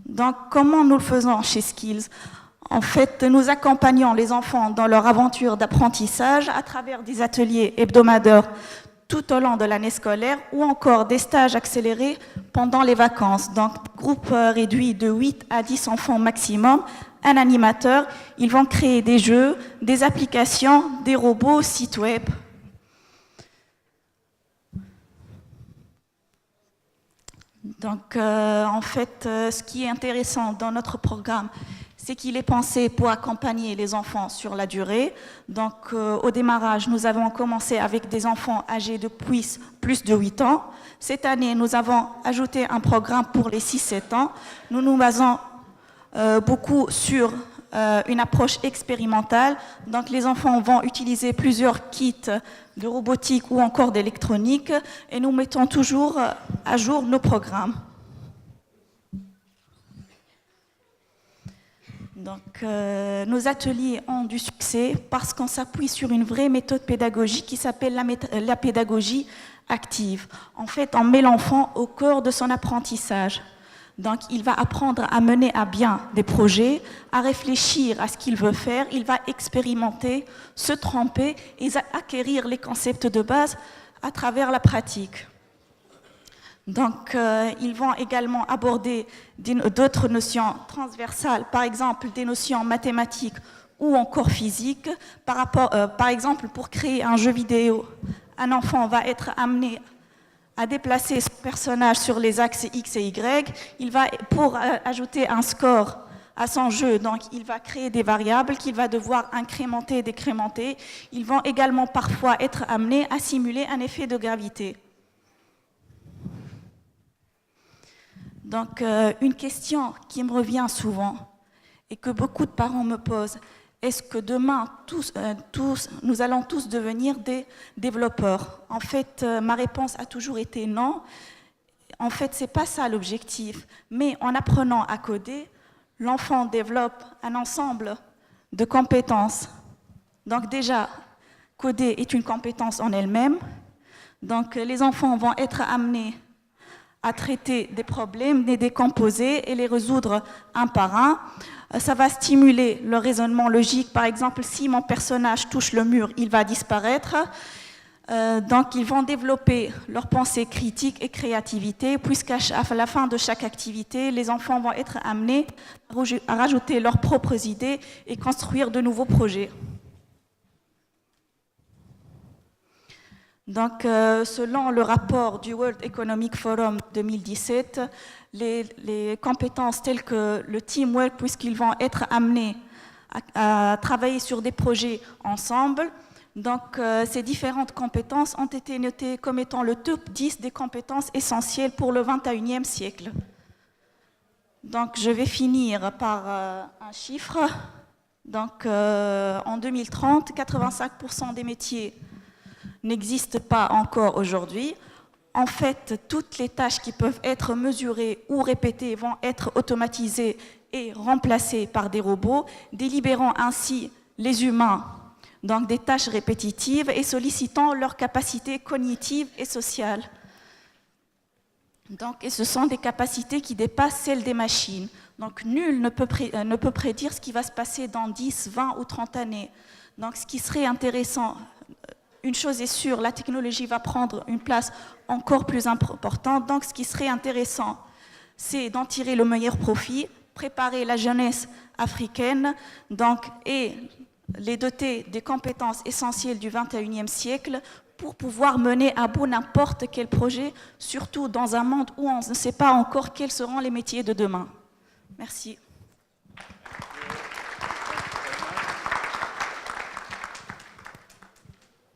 Donc, comment nous le faisons chez Skills ? En fait, nous accompagnons les enfants dans leur aventure d'apprentissage à travers des ateliers hebdomadaires tout au long de l'année scolaire ou encore des stages accélérés pendant les vacances. Donc, groupe réduit de 8 à 10 enfants maximum, un animateur. Ils vont créer des jeux, des applications, des robots, sites web. Donc, en fait, ce qui est intéressant dans notre programme, c'est qu'il est pensé pour accompagner les enfants sur la durée. Donc, au démarrage, nous avons commencé avec des enfants âgés de plus de 8 ans. Cette année, nous avons ajouté un programme pour les 6-7 ans. Nous nous basons beaucoup sur une approche expérimentale. Donc, les enfants vont utiliser plusieurs kits de robotique ou encore d'électronique et nous mettons toujours à jour nos programmes. Donc, nos ateliers ont du succès parce qu'on s'appuie sur une vraie méthode pédagogique qui s'appelle la pédagogie active. En fait, on met l'enfant au cœur de son apprentissage. Donc, il va apprendre à mener à bien des projets, à réfléchir à ce qu'il veut faire, il va expérimenter, se tromper et acquérir les concepts de base à travers la pratique. Donc, ils vont également aborder d'autres notions transversales, par exemple des notions mathématiques ou encore physiques. Par exemple, pour créer un jeu vidéo, un enfant va être amené à déplacer son personnage sur les axes X et Y. Pour ajouter un score à son jeu, donc il va créer des variables qu'il va devoir incrémenter et décrémenter. Ils vont également parfois être amenés à simuler un effet de gravité. Donc, une question qui me revient souvent et que beaucoup de parents me posent, est-ce que demain, nous allons tous devenir des développeurs? En fait, ma réponse a toujours été non. En fait, ce n'est pas ça l'objectif. Mais en apprenant à coder, l'enfant développe un ensemble de compétences. Donc déjà, coder est une compétence en elle-même. Donc, les enfants vont être amenés à traiter des problèmes, les décomposer et les résoudre un par un. Ça va stimuler le raisonnement logique. Par exemple, si mon personnage touche le mur, il va disparaître. Donc, ils vont développer leur pensée critique et créativité, puisqu'à la fin de chaque activité, les enfants vont être amenés à rajouter leurs propres idées et construire de nouveaux projets. Donc, selon le rapport du World Economic Forum 2017, les compétences telles que le teamwork, puisqu'ils vont être amenés à travailler sur des projets ensemble. Donc, ces différentes compétences ont été notées comme étant le top 10 des compétences essentielles pour le 21e siècle. Donc, je vais finir par un chiffre. Donc, en 2030, 85% des métiers n'existent pas encore aujourd'hui. En fait, toutes les tâches qui peuvent être mesurées ou répétées vont être automatisées et remplacées par des robots, délibérant ainsi les humains, donc des tâches répétitives et sollicitant leurs capacités cognitives et sociales. Donc, et ce sont des capacités qui dépassent celles des machines. Donc, nul ne peut prédire ce qui va se passer dans 10, 20 ou 30 années. Donc, ce qui serait intéressant, une chose est sûre, la technologie va prendre une place encore plus importante. Donc, ce qui serait intéressant, c'est d'en tirer le meilleur profit, préparer la jeunesse africaine, donc, et les doter des compétences essentielles du 21e siècle pour pouvoir mener à bout n'importe quel projet, surtout dans un monde où on ne sait pas encore quels seront les métiers de demain. Merci.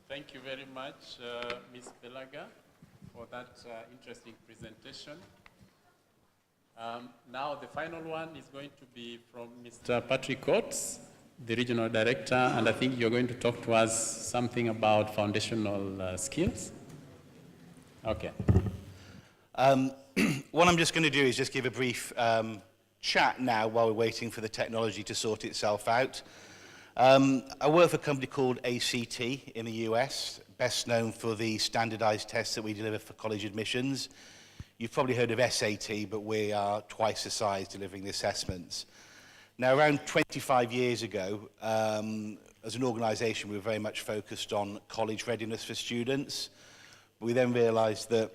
Thank you very much, Ms. Belaga, for that interesting presentation. Now the final one is going to be from Mr. Patrick Coates, the Regional Director, and I think you're going to talk to us something about foundational skills. Okay. What I'm just going to do is just give a brief chat now while we're waiting for the technology to sort itself out. I work for a company called ACT in the US, best known for the standardized tests that we deliver for college admissions. You've probably heard of SAT, but we are twice the size delivering the assessments. Now, around 25 years ago, as an organization, we were very much focused on college readiness for students. We then realized that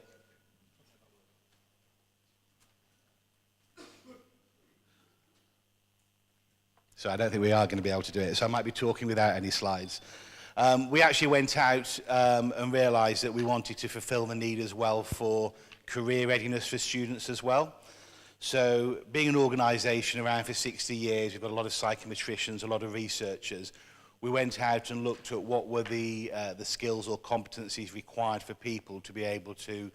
so I don't think we are going to be able to do it, so I might be talking without any slides. We actually went out and realized that we wanted to fulfill the need as well for career readiness for students as well. So being an organization around for 60 years, we've got a lot of psychometricians, a lot of researchers. We went out and looked at what were the skills or competencies required for people to be able to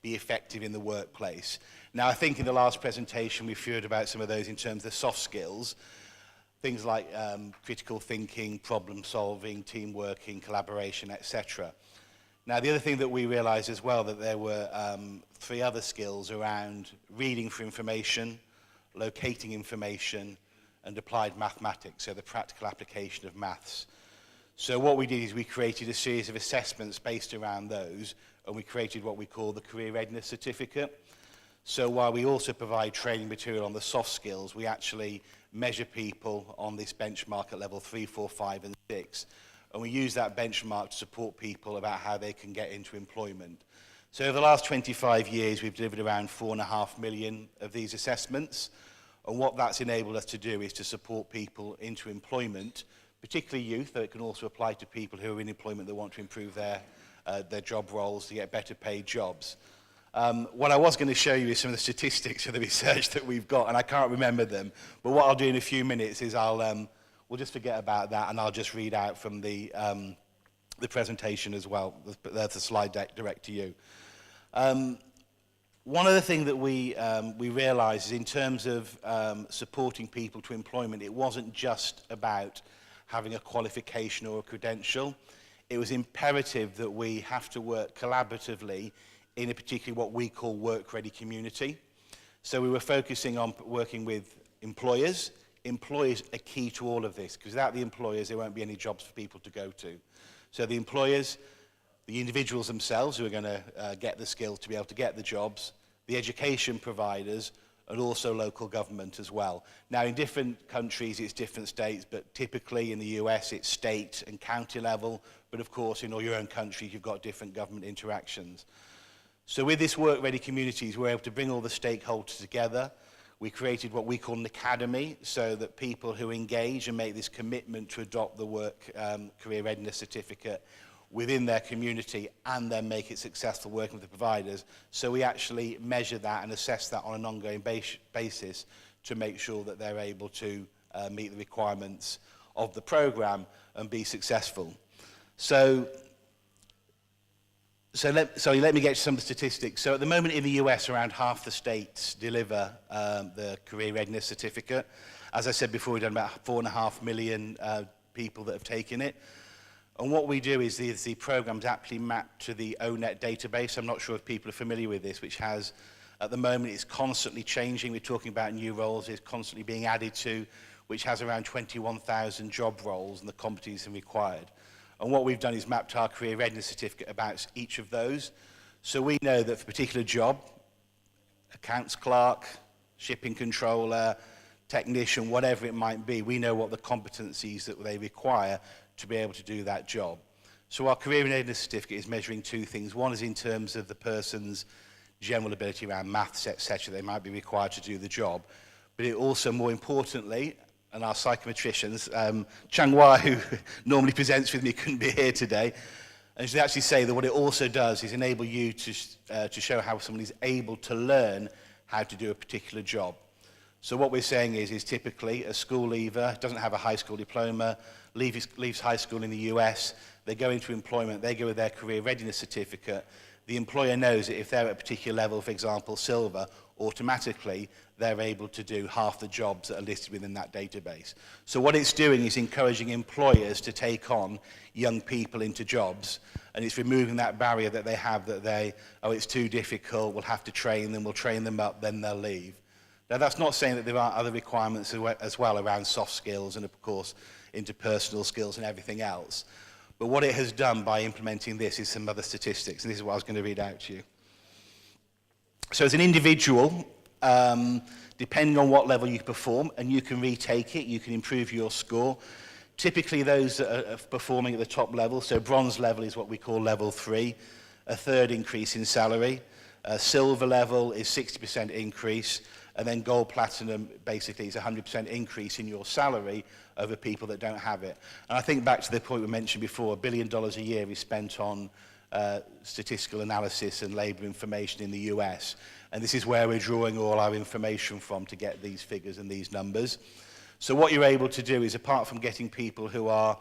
be effective in the workplace. Now, I think in the last presentation, we've heard about some of those in terms of the soft skills. Things like critical thinking, problem solving, team working, collaboration, etc. Now, the other thing that we realized as well, that there were 3 other skills around reading for information, locating information, and applied mathematics, so the practical application of maths. So what we did is we created a series of assessments based around those, and we created what we call the Career Readiness Certificate. So while we also provide training material on the soft skills, we actually measure people on this benchmark at level 3, 4, 5, and 6. And we use that benchmark to support people about how they can get into employment. So over the last 25 years, we've delivered around 4.5 million of these assessments. And what that's enabled us to do is to support people into employment, particularly youth, though it can also apply to people who are in employment that want to improve their job roles to get better paid jobs. What I was going to show you is some of the statistics of the research that we've got, and I can't remember them. But what I'll do in a few minutes is we'll just forget about that, and I'll just read out from the presentation as well. There's a slide deck direct to you. One other thing that we realised is in terms of supporting people to employment, it wasn't just about having a qualification or a credential. It was imperative that we have to work collaboratively in a particularly what we call work-ready community. So we were focusing on working with employers. Employers are key to all of this, because without the employers, there won't be any jobs for people to go to. So the employers, the individuals themselves who are going to get the skills to be able to get the jobs, the education providers, and also local government as well. Now, in different countries, it's different states, but typically in the US, it's state and county level, but of course in all your own countries you've got different government interactions. So with this work-ready communities, we're able to bring all the stakeholders together. We created what we call an academy, so that people who engage and make this commitment to adopt the career readiness certificate within their community and then make it successful working with the providers. So we actually measure that and assess that on an ongoing basis to make sure that they're able to meet the requirements of the program and be successful. So let me get to some of the statistics. So at the moment in the US, around half the states deliver the career readiness certificate. As I said before, we've done about 4.5 million people that have taken it. And what we do is the program's actually mapped to the ONET database. I'm not sure if people are familiar with this, which has, at the moment, it's constantly changing. We're talking about new roles, it's constantly being added to, which has around 21,000 job roles and the competencies required. And what we've done is mapped our career readiness certificate about each of those. So we know that for a particular job, accounts clerk, shipping controller, technician, whatever it might be, we know what the competencies that they require to be able to do that job. So our career readiness certificate is measuring two things. One is in terms of the person's general ability around maths, etc. They might be required to do the job. But it also, more importantly, and our psychometricians, Chang Hua, who normally presents with me, couldn't be here today, and she actually say that what it also does is enable you to show how someone is able to learn how to do a particular job. So what we're saying is typically a school leaver, doesn't have a high school diploma, leaves high school in the US, they go into employment, they go with their career readiness certificate. The employer knows that if they're at a particular level, for example, silver, automatically they're able to do half the jobs that are listed within that database. So what it's doing is encouraging employers to take on young people into jobs, and it's removing that barrier that they have that it's too difficult, we'll have to train them, we'll train them up, then they'll leave. Now that's not saying that there aren't other requirements as well around soft skills and of course interpersonal skills and everything else. But what it has done by implementing this is some other statistics, and this is what I was going to read out to you. So as an individual, depending on what level you perform, and you can retake it, you can improve your score. Typically those that are performing at the top level, so bronze level is what we call level 3, a third increase in salary. Silver level is 60% increase, and then gold platinum basically is 100% increase in your salary over people that don't have it. And I think back to the point we mentioned before, $1 billion a year is spent on statistical analysis and labour information in the US. And this is where we're drawing all our information from to get these figures and these numbers. So what you're able to do is, apart from getting people who are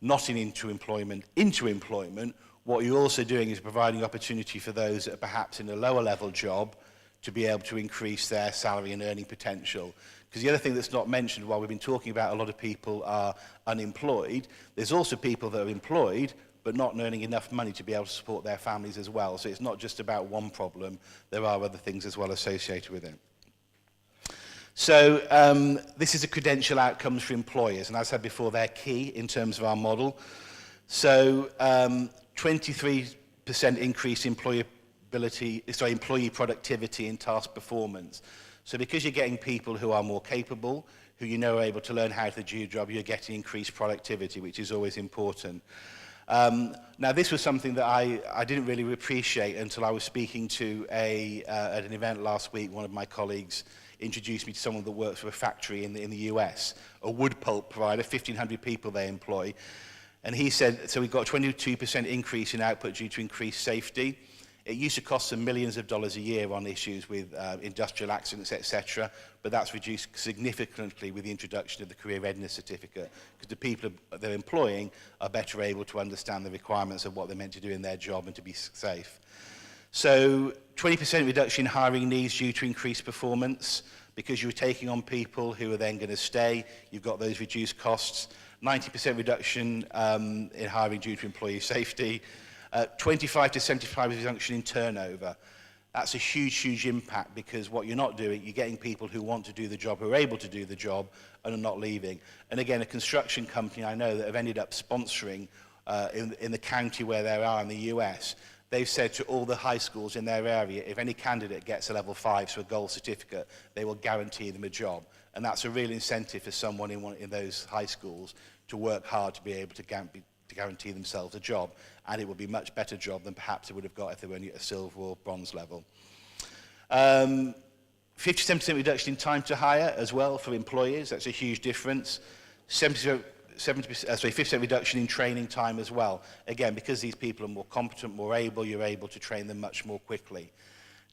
not into employment, what you're also doing is providing opportunity for those that are perhaps in a lower level job to be able to increase their salary and earning potential. Because the other thing that's not mentioned, while we've been talking about a lot of people are unemployed, there's also people that are employed but not earning enough money to be able to support their families as well. So it's not just about one problem, there are other things as well associated with it. So this is a credential outcomes for employers, and as I said before, they're key in terms of our model. So 23% increase in employee productivity and task performance. So because you're getting people who are more capable, who you know are able to learn how to do your job, you're getting increased productivity, which is always important. Now this was something that I didn't really appreciate until I was speaking to at an event last week. One of my colleagues introduced me to someone that works for a factory in the US, a wood pulp provider, 1,500 people they employ. And he said, so we've got a 22% increase in output due to increased safety. It used to cost them millions of dollars a year on issues with industrial accidents, etc., but that's reduced significantly with the introduction of the career readiness certificate, because the people they're employing are better able to understand the requirements of what they're meant to do in their job and to be safe. So 20% reduction in hiring needs due to increased performance, because you're taking on people who are then going to stay, you've got those reduced costs. 90% reduction in hiring due to employee safety. 25 to 75% reduction in turnover. That's a huge, huge impact, because what you're not doing, you're getting people who want to do the job, who are able to do the job, and are not leaving. And again, a construction company I know that have ended up sponsoring in the county where they are in the US, they've said to all the high schools in their area, if any candidate gets a level 5, so a gold certificate, they will guarantee them a job. And that's a real incentive for someone in those high schools to work hard to be able to to guarantee themselves a job, and it would be a much better job than perhaps they would have got if they were only at a silver or bronze level. 57% reduction in time to hire as well for employers. That's a huge difference. 50% reduction in training time as well. Again, because these people are more competent, more able, you're able to train them much more quickly.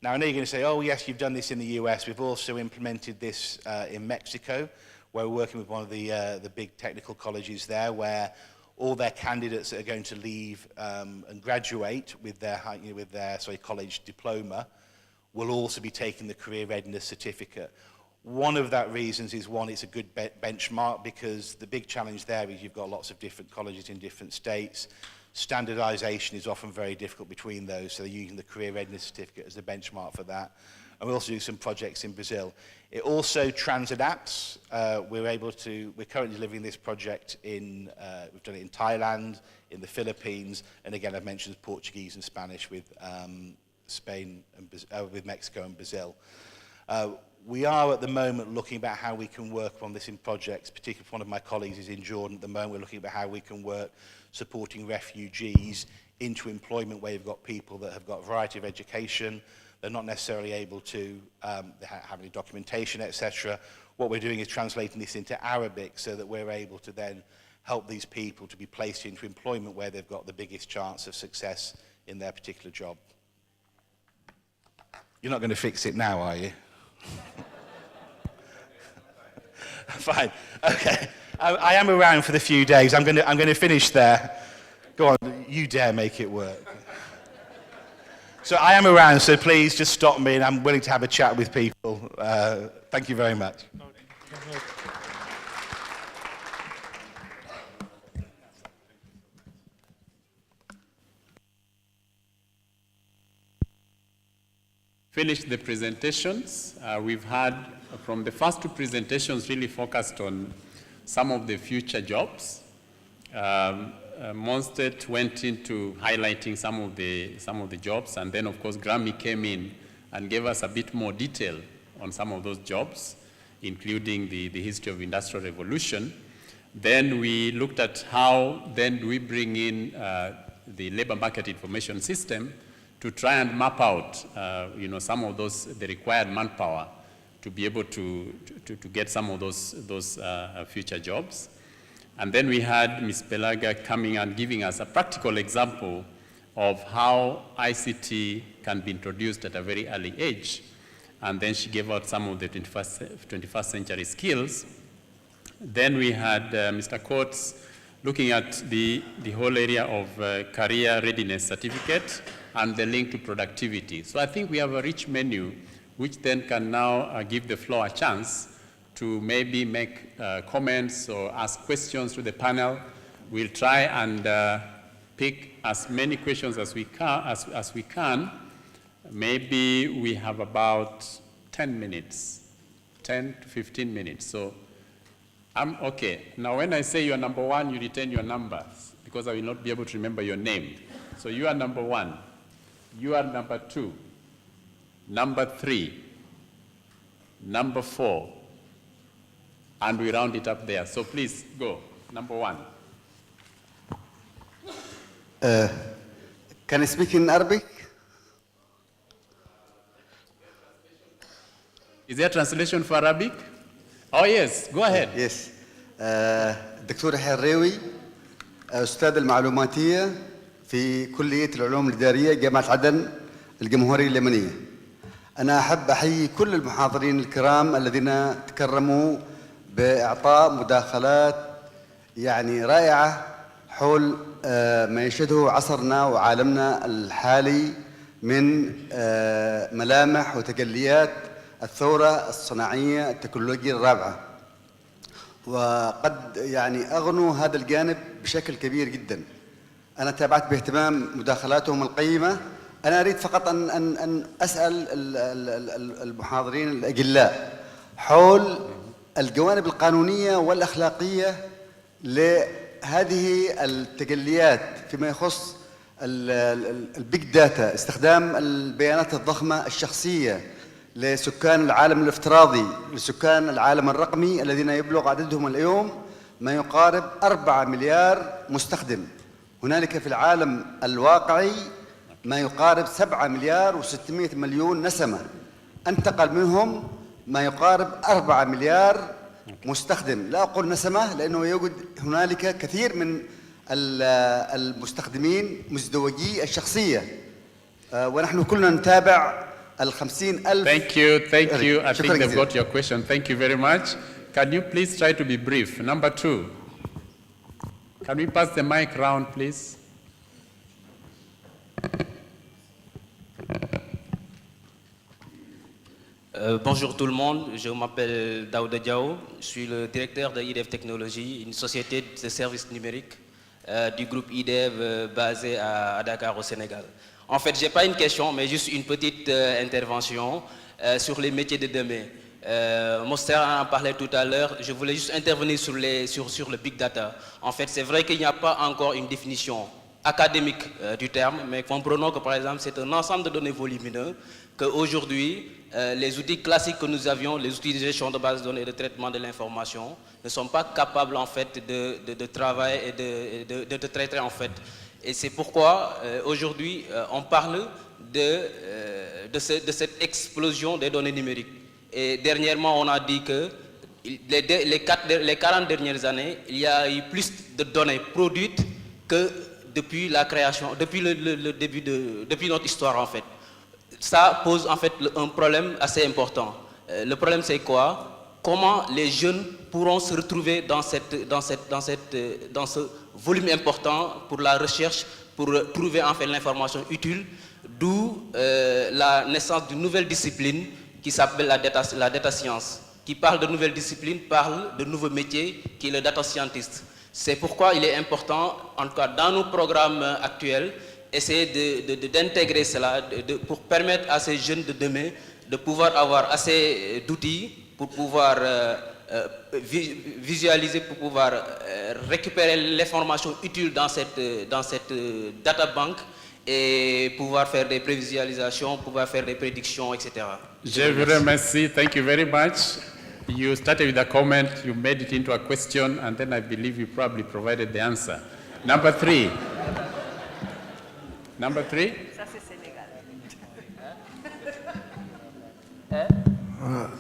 Now, I know you're going to say, oh, yes, you've done this in the US. We've also implemented this in Mexico, where we're working with one of the big technical colleges there, where all their candidates that are going to leave and graduate with their college diploma will also be taking the career readiness certificate. One of that reasons is, one, it's a good benchmark, because the big challenge there is you've got lots of different colleges in different states. Standardization is often very difficult between those, so they're using the career readiness certificate as the benchmark for that. And we also do some projects in Brazil. It also transadapts. We're currently delivering this project we've done it in Thailand, in the Philippines, and again, I've mentioned Portuguese and Spanish with Spain and with Mexico and Brazil. We are at the moment looking about how we can work on this in projects, particularly if one of my colleagues is in Jordan at the moment. We're looking about how we can work supporting refugees into employment where you've got people that have got a variety of education. They're not necessarily able to have any documentation, etc. What we're doing is translating this into Arabic so that we're able to then help these people to be placed into employment where they've got the biggest chance of success in their particular job. You're not going to fix it now, are you? Fine. Okay. I am around for the few days. I'm going to finish there. Go on. You dare make it work. So I am around. So please just stop me, and I'm willing to have a chat with people. Thank you very much. Finish the presentations. We've had, from the first two presentations, really focused on some of the future jobs. Monstead went into highlighting some of the jobs, and then, of course, Grammy came in and gave us a bit more detail on some of those jobs, including the history of Industrial Revolution. Then we looked at how then do we bring in the labor market information system to try and map out, some of the required manpower to be able to get some of those future jobs. And then we had Ms. Pelaga coming and giving us a practical example of how ICT can be introduced at a very early age. And then she gave out some of the 21st century skills. Then we had Mr. Coates looking at the whole area of career readiness certificate and the link to productivity. So I think we have a rich menu, which then can now give the floor a chance to maybe make comments or ask questions to the panel. We'll try and pick as many questions as we can. Maybe we have about 10 minutes, 10 to 15 minutes. So okay. Now when I say you are number one, you retain your numbers, because I will not be able to remember your name. So you are number one. You are number two, number three, number four, and we round it up there. So please go, number one. Can I speak in Arabic? Is there a translation for Arabic? Oh yes, go ahead. Yes. الدكتور حريوي أستاذ المعلوماتية في كلية العلوم الإدارية جامعة عدن الجمهورية اليمنية. أنا أحب أحيي كل المحاضرين الكرام الذين تكرموا بإعطاء مداخلات يعني رائعة حول ما يشهده عصرنا وعالمنا الحالي من ملامح وتجليات الثورة الصناعية التكنولوجيا الرابعة. وقد يعني أغنوا هذا الجانب بشكل كبير جدا. أنا تابعت باهتمام مداخلاتهم القيمة. أنا أريد فقط أن أسأل المحاضرين الأجلاء حول الجوانب القانونية والأخلاقية لهذه التجليات فيما يخص البيج داتا، استخدام البيانات الضخمة الشخصية لسكان العالم الافتراضي، لسكان العالم الرقمي الذين يبلغ عددهم اليوم ما يقارب 4 مليار مستخدم. هنالك في العالم الواقعي ما يقارب 7 مليار و600 مليون نسمة، انتقل منهم ما يقارب 4 مليار مستخدم. لا أقول نسمة لأنه يوجد هنالك كثير من المستخدمين مزدوجي الشخصية، ونحن كلنا نتابع ال50,000. Thank you. I think they've got your question. Thank you very much. Can you please try to be brief? Number 2. Can we pass the mic round, please? Bonjour tout le monde, je m'appelle Daouda Diao, je suis le directeur de IDEV Technologies, une société de services numériques du groupe IDEV basé à Dakar au Sénégal. En fait, je n'ai pas une question, mais juste une petite intervention sur les métiers de demain. Moster en parlait tout à l'heure, je voulais juste intervenir sur le big data. En fait, c'est vrai qu'il n'y a pas encore une définition académique du terme, mais comprenons que par exemple, c'est un ensemble de données volumineux qu'aujourd'hui, les outils classiques que nous avions, les outils de gestion de base de données et de traitement de l'information, ne sont pas capables en fait de travailler et de traiter en fait. Et c'est pourquoi aujourd'hui on parle de cette explosion des données numériques. Et dernièrement, on a dit que les 40 dernières années, il y a eu plus de données produites que depuis la création, depuis le début depuis notre histoire en fait. Ça pose en fait un problème assez important. Le problème c'est quoi? Comment les jeunes pourront se retrouver dans ce volume important pour la recherche, pour trouver en fait l'information utile, d'où la naissance d'une nouvelle discipline qui s'appelle la data science, qui parle de nouvelles disciplines, parle de nouveaux métiers, qui est le data scientist. C'est pourquoi il est important, en tout cas dans nos programmes actuels, essayer d'intégrer cela pour permettre à ces jeunes de demain de pouvoir avoir assez d'outils pour pouvoir visualiser, pour pouvoir récupérer l'information utile dans cette data bank et pouvoir faire des prévisualisations, pouvoir faire des prédictions, etc. Je vous remercie. Thank you very much. You started with a comment, you made it into a question, and then I believe you probably provided the answer. Number 3. Number 3.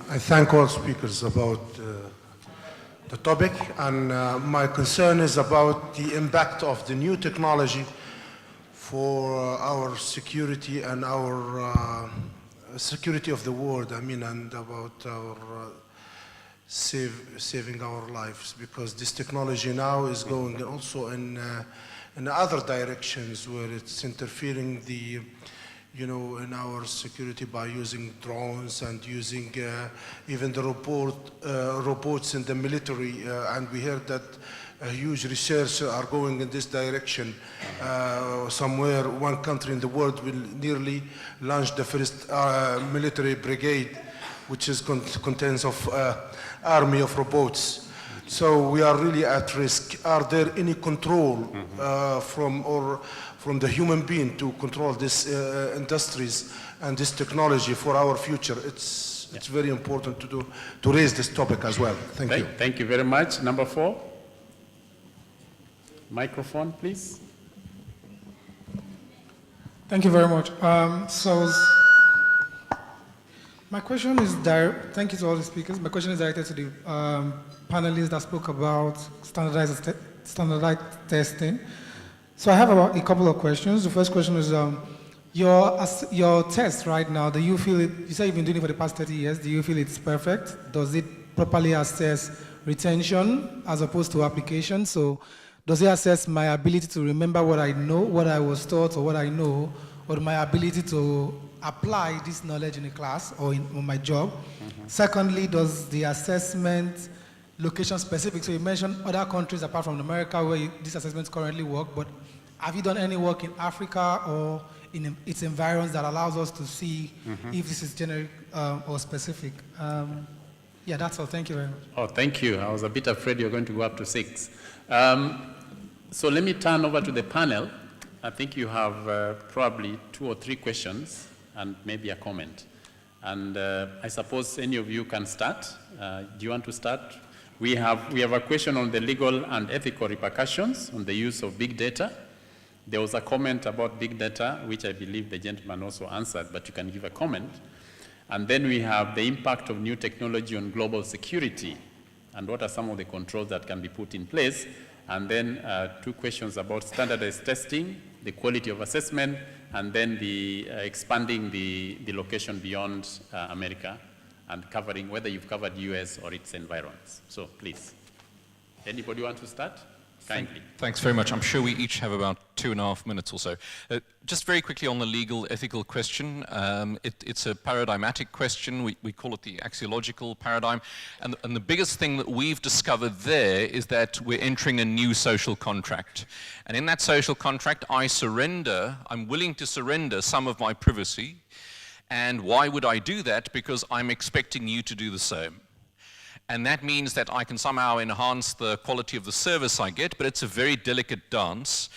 I thank all speakers about the topic, and my concern is about the impact of the new technology for our security and our security of the world, and about our saving our lives, because this technology now is going also in other directions where it's interfering in our security by using drones and using even the robots in the military, and we heard that huge research are going in this direction. Somewhere, one country in the world will nearly launch the first military brigade, which is contains of army of robots. So we are really at risk. Are there any control from the human being to control these industries and this technology for our future? It's very important to raise this topic as well. Thank you. Thank you very much. Number 4. Microphone, please. Thank you very much. My question is thank you to all the speakers. My question is directed to the panelists that spoke about standardized testing. So I have a couple of questions. The first question is, your test right now, do you feel it, you say you've been doing it for the past 30 years, do you feel it's perfect? Does it properly assess retention as opposed to application? So does it assess my ability to remember what I know, what I was taught, or what I know, or my ability to apply this knowledge in a class or on my job? Secondly, does the assessment location specific? So you mentioned other countries apart from America where these assessments currently work, but have you done any work in Africa or in its environs that allows us to see if this is generic or specific? Yeah, that's all. Thank you very much. Oh, thank you. I was a bit afraid you were going to go up to 6. So let me turn over to the panel. I think you have probably 2 or 3 questions and maybe a comment. And I suppose any of you can start. Do you want to start? We have a question on the legal and ethical repercussions on the use of big data. There was a comment about big data, which I believe the gentleman also answered, but you can give a comment. And then we have the impact of new technology on global security, and what are some of the controls that can be put in place. And then 2 questions about standardized testing, the quality of assessment, and then the expanding the location beyond America, and covering whether you've covered US or its environs. So please, anybody want to start? Kindly. Thanks very much. I'm sure we each have about 2.5 minutes or so. Just very quickly on the legal ethical question. It's a paradigmatic question. We call it the axiological paradigm. And the biggest thing that we've discovered there is that we're entering a new social contract. And in that social contract, I'm willing to surrender some of my privacy. And why would I do that? Because I'm expecting you to do the same. And that means that I can somehow enhance the quality of the service I get, but it's a very delicate dance.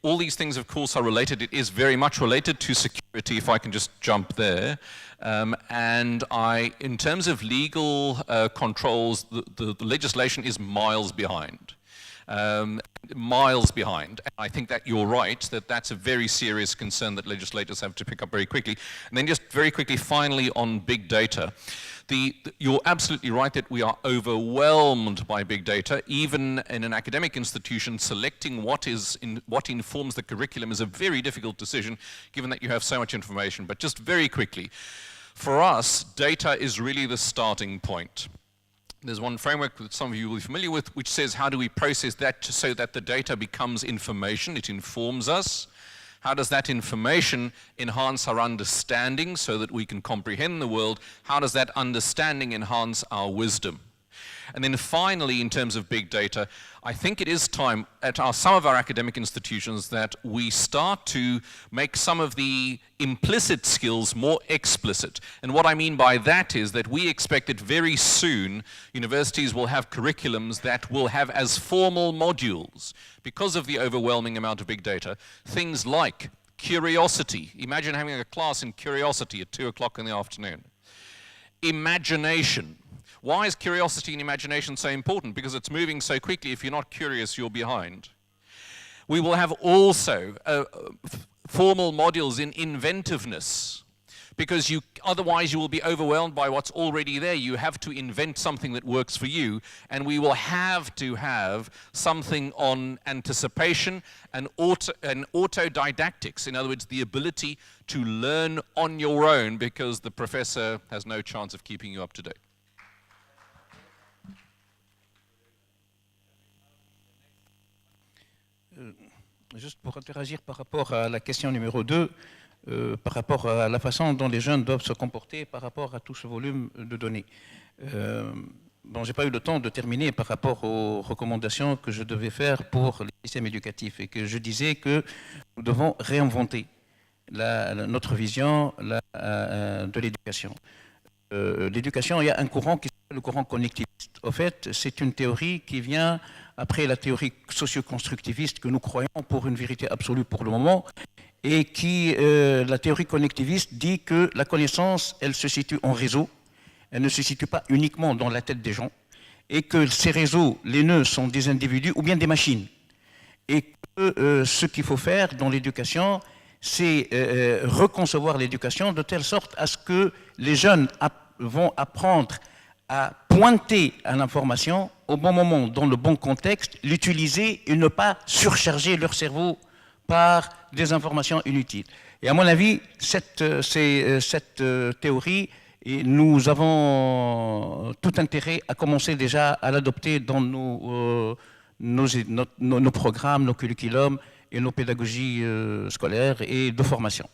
All these things, of course, are related. It is very much related to security, if I can just jump there. And in terms of legal controls, the legislation is miles behind. Miles behind. And I think that you're right, that that's a very serious concern that legislators have to pick up very quickly. And then just very quickly, finally, on big data. You're absolutely right that we are overwhelmed by big data. Even in an academic institution, selecting what informs the curriculum is a very difficult decision, given that you have so much information. But just very quickly, for us, data is really the starting point. There's one framework that some of you will be familiar with, which says how do we process that so that the data becomes information, it informs us. How does that information enhance our understanding so that we can comprehend the world? How does that understanding enhance our wisdom? And then finally, in terms of big data, I think it is time at some of our academic institutions that we start to make some of the implicit skills more explicit. And what I mean by that is that we expect that very soon universities will have curriculums that will have as formal modules, because of the overwhelming amount of big data, things like curiosity. Imagine having a class in curiosity at 2 o'clock in the afternoon. Imagination. Why is curiosity and imagination so important? Because it's moving so quickly. If you're not curious, you're behind. We will have also formal modules in inventiveness, because otherwise you will be overwhelmed by what's already there. You have to invent something that works for you, and we will have to have something on anticipation and autodidactics. In other words, the ability to learn on your own, because the professor has no chance of keeping you up to date. Juste pour interagir par rapport à la question numéro 2, par rapport à la façon dont les jeunes doivent se comporter par rapport à tout ce volume de données. Bon, je n'ai pas eu le temps de terminer par rapport aux recommandations que je devais faire pour les systèmes éducatifs, et que je disais que nous devons réinventer notre vision de l'éducation. L'éducation, il y a un courant qui s'appelle le courant connectiviste. Au fait, c'est une théorie qui vient après la théorie socio-constructiviste que nous croyons pour une vérité absolue pour le moment, et la théorie connectiviste dit que la connaissance, elle se situe en réseau, elle ne se situe pas uniquement dans la tête des gens, et que ces réseaux, les nœuds, sont des individus ou bien des machines. Et que ce qu'il faut faire dans l'éducation, c'est reconcevoir l'éducation de telle sorte à ce que les jeunes vont apprendre à pointer à l'information au bon moment, dans le bon contexte, l'utiliser et ne pas surcharger leur cerveau par des informations inutiles. Et à mon avis, cette théorie, nous avons tout intérêt à commencer déjà à l'adopter dans nos programmes, nos curriculums et nos pédagogies scolaires et de formation.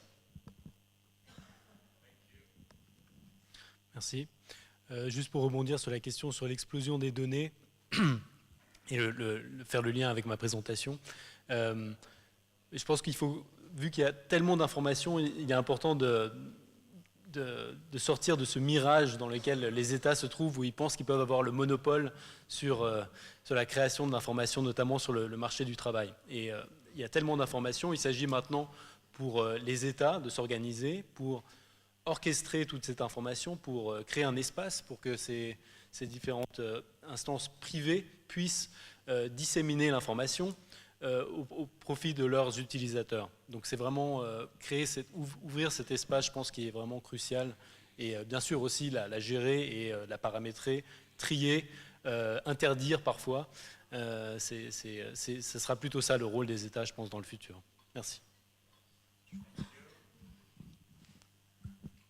Merci. Juste pour rebondir sur la question sur l'explosion des données et faire le lien avec ma présentation, je pense qu'il faut, vu qu'il y a tellement d'informations, il est important de sortir de ce mirage dans lequel les États se trouvent, où ils pensent qu'ils peuvent avoir le monopole sur la création d'informations, notamment sur le marché du travail. Et il y a tellement d'informations, il s'agit maintenant pour les États de s'organiser, pour orchestrer toute cette information, pour créer un espace pour que ces différentes instances privées puissent disséminer l'information, au profit de leurs utilisateurs. Donc c'est vraiment ouvrir cet espace, je pense, qui est vraiment crucial. Et bien sûr aussi la gérer et la paramétrer, trier, interdire parfois. Ce sera plutôt ça le rôle des États, je pense, dans le futur. Merci.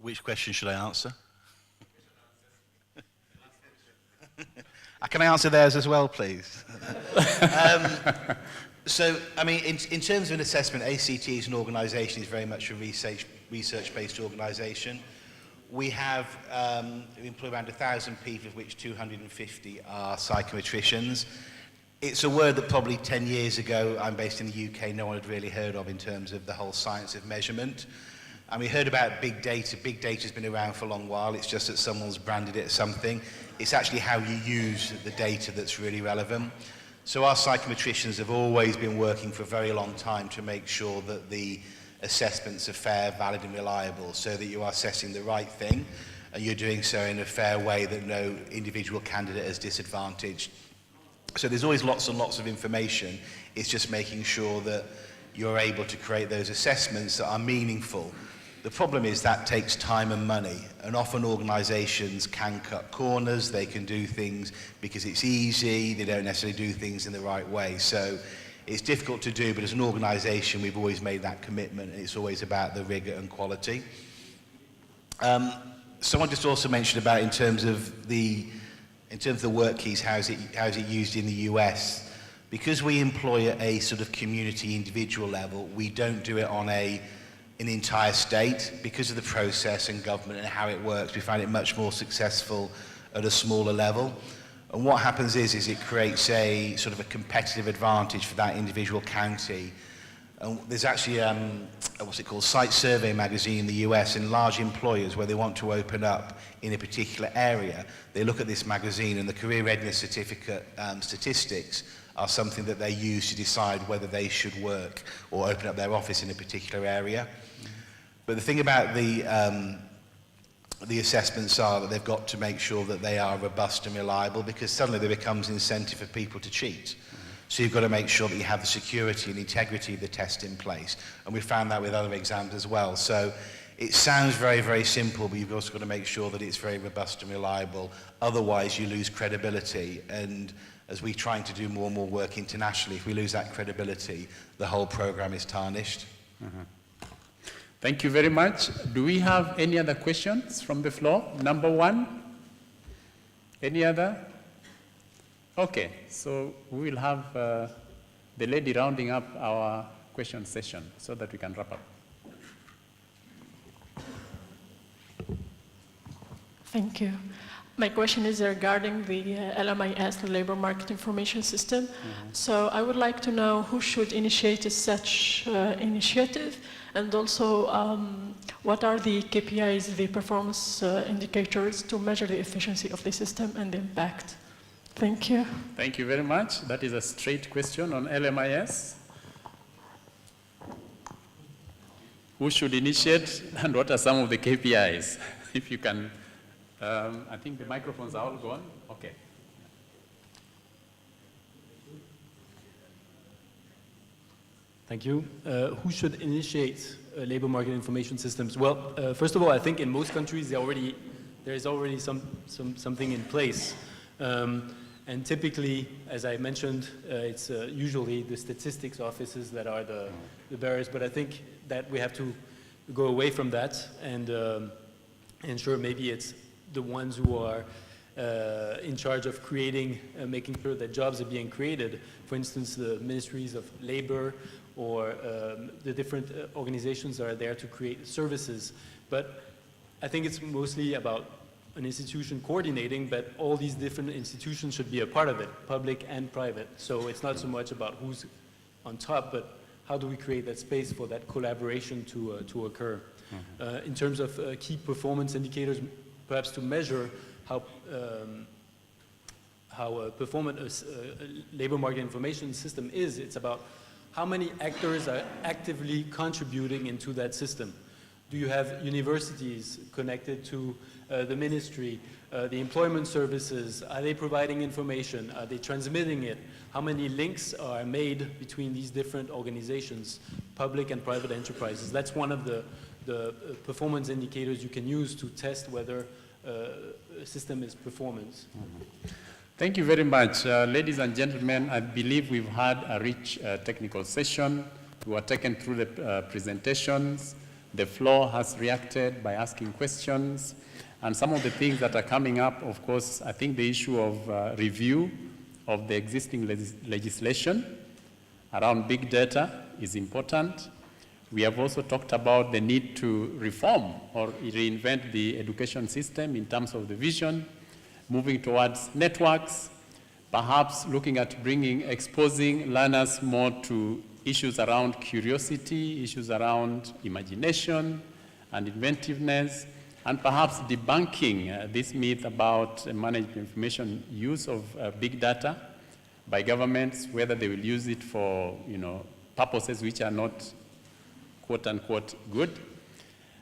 Which question should I answer? Can I answer theirs as well, please? So, I mean, in terms of an assessment, ACT as an organisation is very much a research-based organisation. We have we employ around 1,000 people, of which 250 are psychometricians. It's a word that probably 10 years ago, I'm based in the UK, no one had really heard of in terms of the whole science of measurement. And we heard about big data. Big data's been around for a long while. It's just that someone's branded it as something. It's actually how you use the data that's really relevant. So our psychometricians have always been working for a very long time to make sure that the assessments are fair, valid and reliable, so that you are assessing the right thing and you're doing so in a fair way that no individual candidate is disadvantaged. So there's always lots and lots of information. It's just making sure that you're able to create those assessments that are meaningful. The problem is that takes time and money, and often organisations can cut corners, they can do things because it's easy, they don't necessarily do things in the right way. So it's difficult to do, but as an organisation we've always made that commitment, and it's always about the rigour and quality. Someone just also mentioned about in terms of the work keys, how is it used in the US? Because we employ at a sort of community individual level, we don't do it on an entire state. Because of the process and government and how it works, we find it much more successful at a smaller level. And what happens is it creates a sort of a competitive advantage for that individual county. And there's actually, what's it called, Site Survey magazine in the US, and large employers where they want to open up in a particular area, they look at this magazine, and the career readiness certificate statistics are something that they use to decide whether they should work or open up their office in a particular area. But the thing about the assessments are that they've got to make sure that they are robust and reliable, because suddenly there becomes incentive for people to cheat. So you've got to make sure that you have the security and integrity of the test in place. And we found that with other exams as well. So it sounds very, very simple, but you've also got to make sure that it's very robust and reliable. Otherwise, you lose credibility. And as we're trying to do more and more work internationally, if we lose that credibility, the whole program is tarnished. Mm-hmm. Thank you very much. Do we have any other questions from the floor? Number one? Any other? Okay, so we will have the lady rounding up our question session so that we can wrap up. Thank you. My question is regarding the LMIS, the Labor Market Information System. Mm-hmm. So I would like to know who should initiate such initiative, and also what are the KPIs, the performance indicators to measure the efficiency of the system and the impact? Thank you. Thank you very much. That is a straight question on LMIS. Who should initiate, and what are some of the KPIs? If you can, I think the microphones are all gone. Okay. Thank you. Who should initiate labor market information systems? Well, first of all, I think in most countries there is already something in place. And typically, as I mentioned, it's usually the statistics offices that are the barriers, but I think that we have to go away from that and ensure maybe it's the ones who are in charge of creating, making sure that jobs are being created. For instance, the ministries of labor or the different organizations that are there to create services. But I think it's mostly about an institution coordinating, but all these different institutions should be a part of it, public and private. So it's not so much about who's on top, but how do we create that space for that collaboration to occur. Mm-hmm. In terms of key performance indicators, perhaps to measure how performant a labor market information system is, it's about how many actors are actively contributing into that system. Do you have universities connected to the ministry, the employment services? Are they providing information? Are they transmitting it? How many links are made between these different organizations, public and private enterprises? That's one of the performance indicators you can use to test whether a system is performance. Thank you very much. Ladies and gentlemen, I believe we've had a rich technical session. We were taken through the presentations. The floor has reacted by asking questions. And some of the things that are coming up, of course, I think the issue of review of the existing legislation around big data is important. We have also talked about the need to reform or reinvent the education system in terms of the vision, moving towards networks, perhaps looking at exposing learners more to issues around curiosity, issues around imagination and inventiveness, and perhaps debunking this myth about managed information use of big data by governments, whether they will use it for purposes which are not quote-unquote good.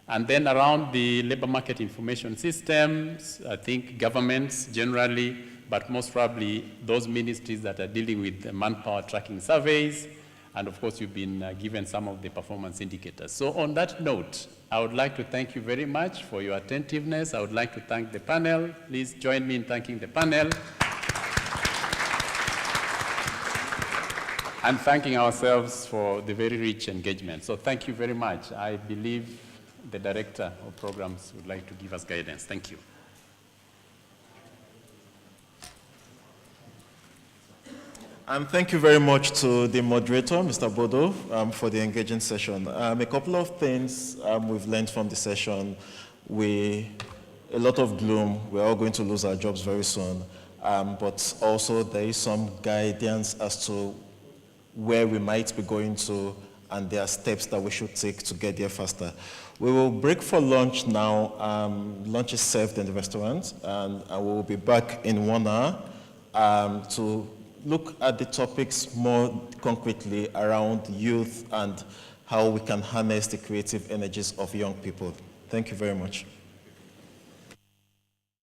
And then around the labor market information systems, I think governments generally, but most probably those ministries that are dealing with the manpower tracking surveys, and of course you've been given some of the performance indicators. So on that note, I would like to thank you very much for your attentiveness. I would like to thank the panel. Please join me in thanking the panel. And thanking ourselves for the very rich engagement. So thank you very much. I believe the Director of Programs would like to give us guidance. Thank you. And thank you very much to the moderator, Mr. Bodo, for the engaging session. A couple of things we've learned from the session. A lot of gloom. We're all going to lose our jobs very soon. But also there is some guidance as to where we might be going to, and there are steps that we should take to get there faster. We will break for lunch now. Lunch is served in the restaurant, and we will be back in 1 hour to look at the topics more concretely around youth and how we can harness the creative energies of young people. Thank you very much.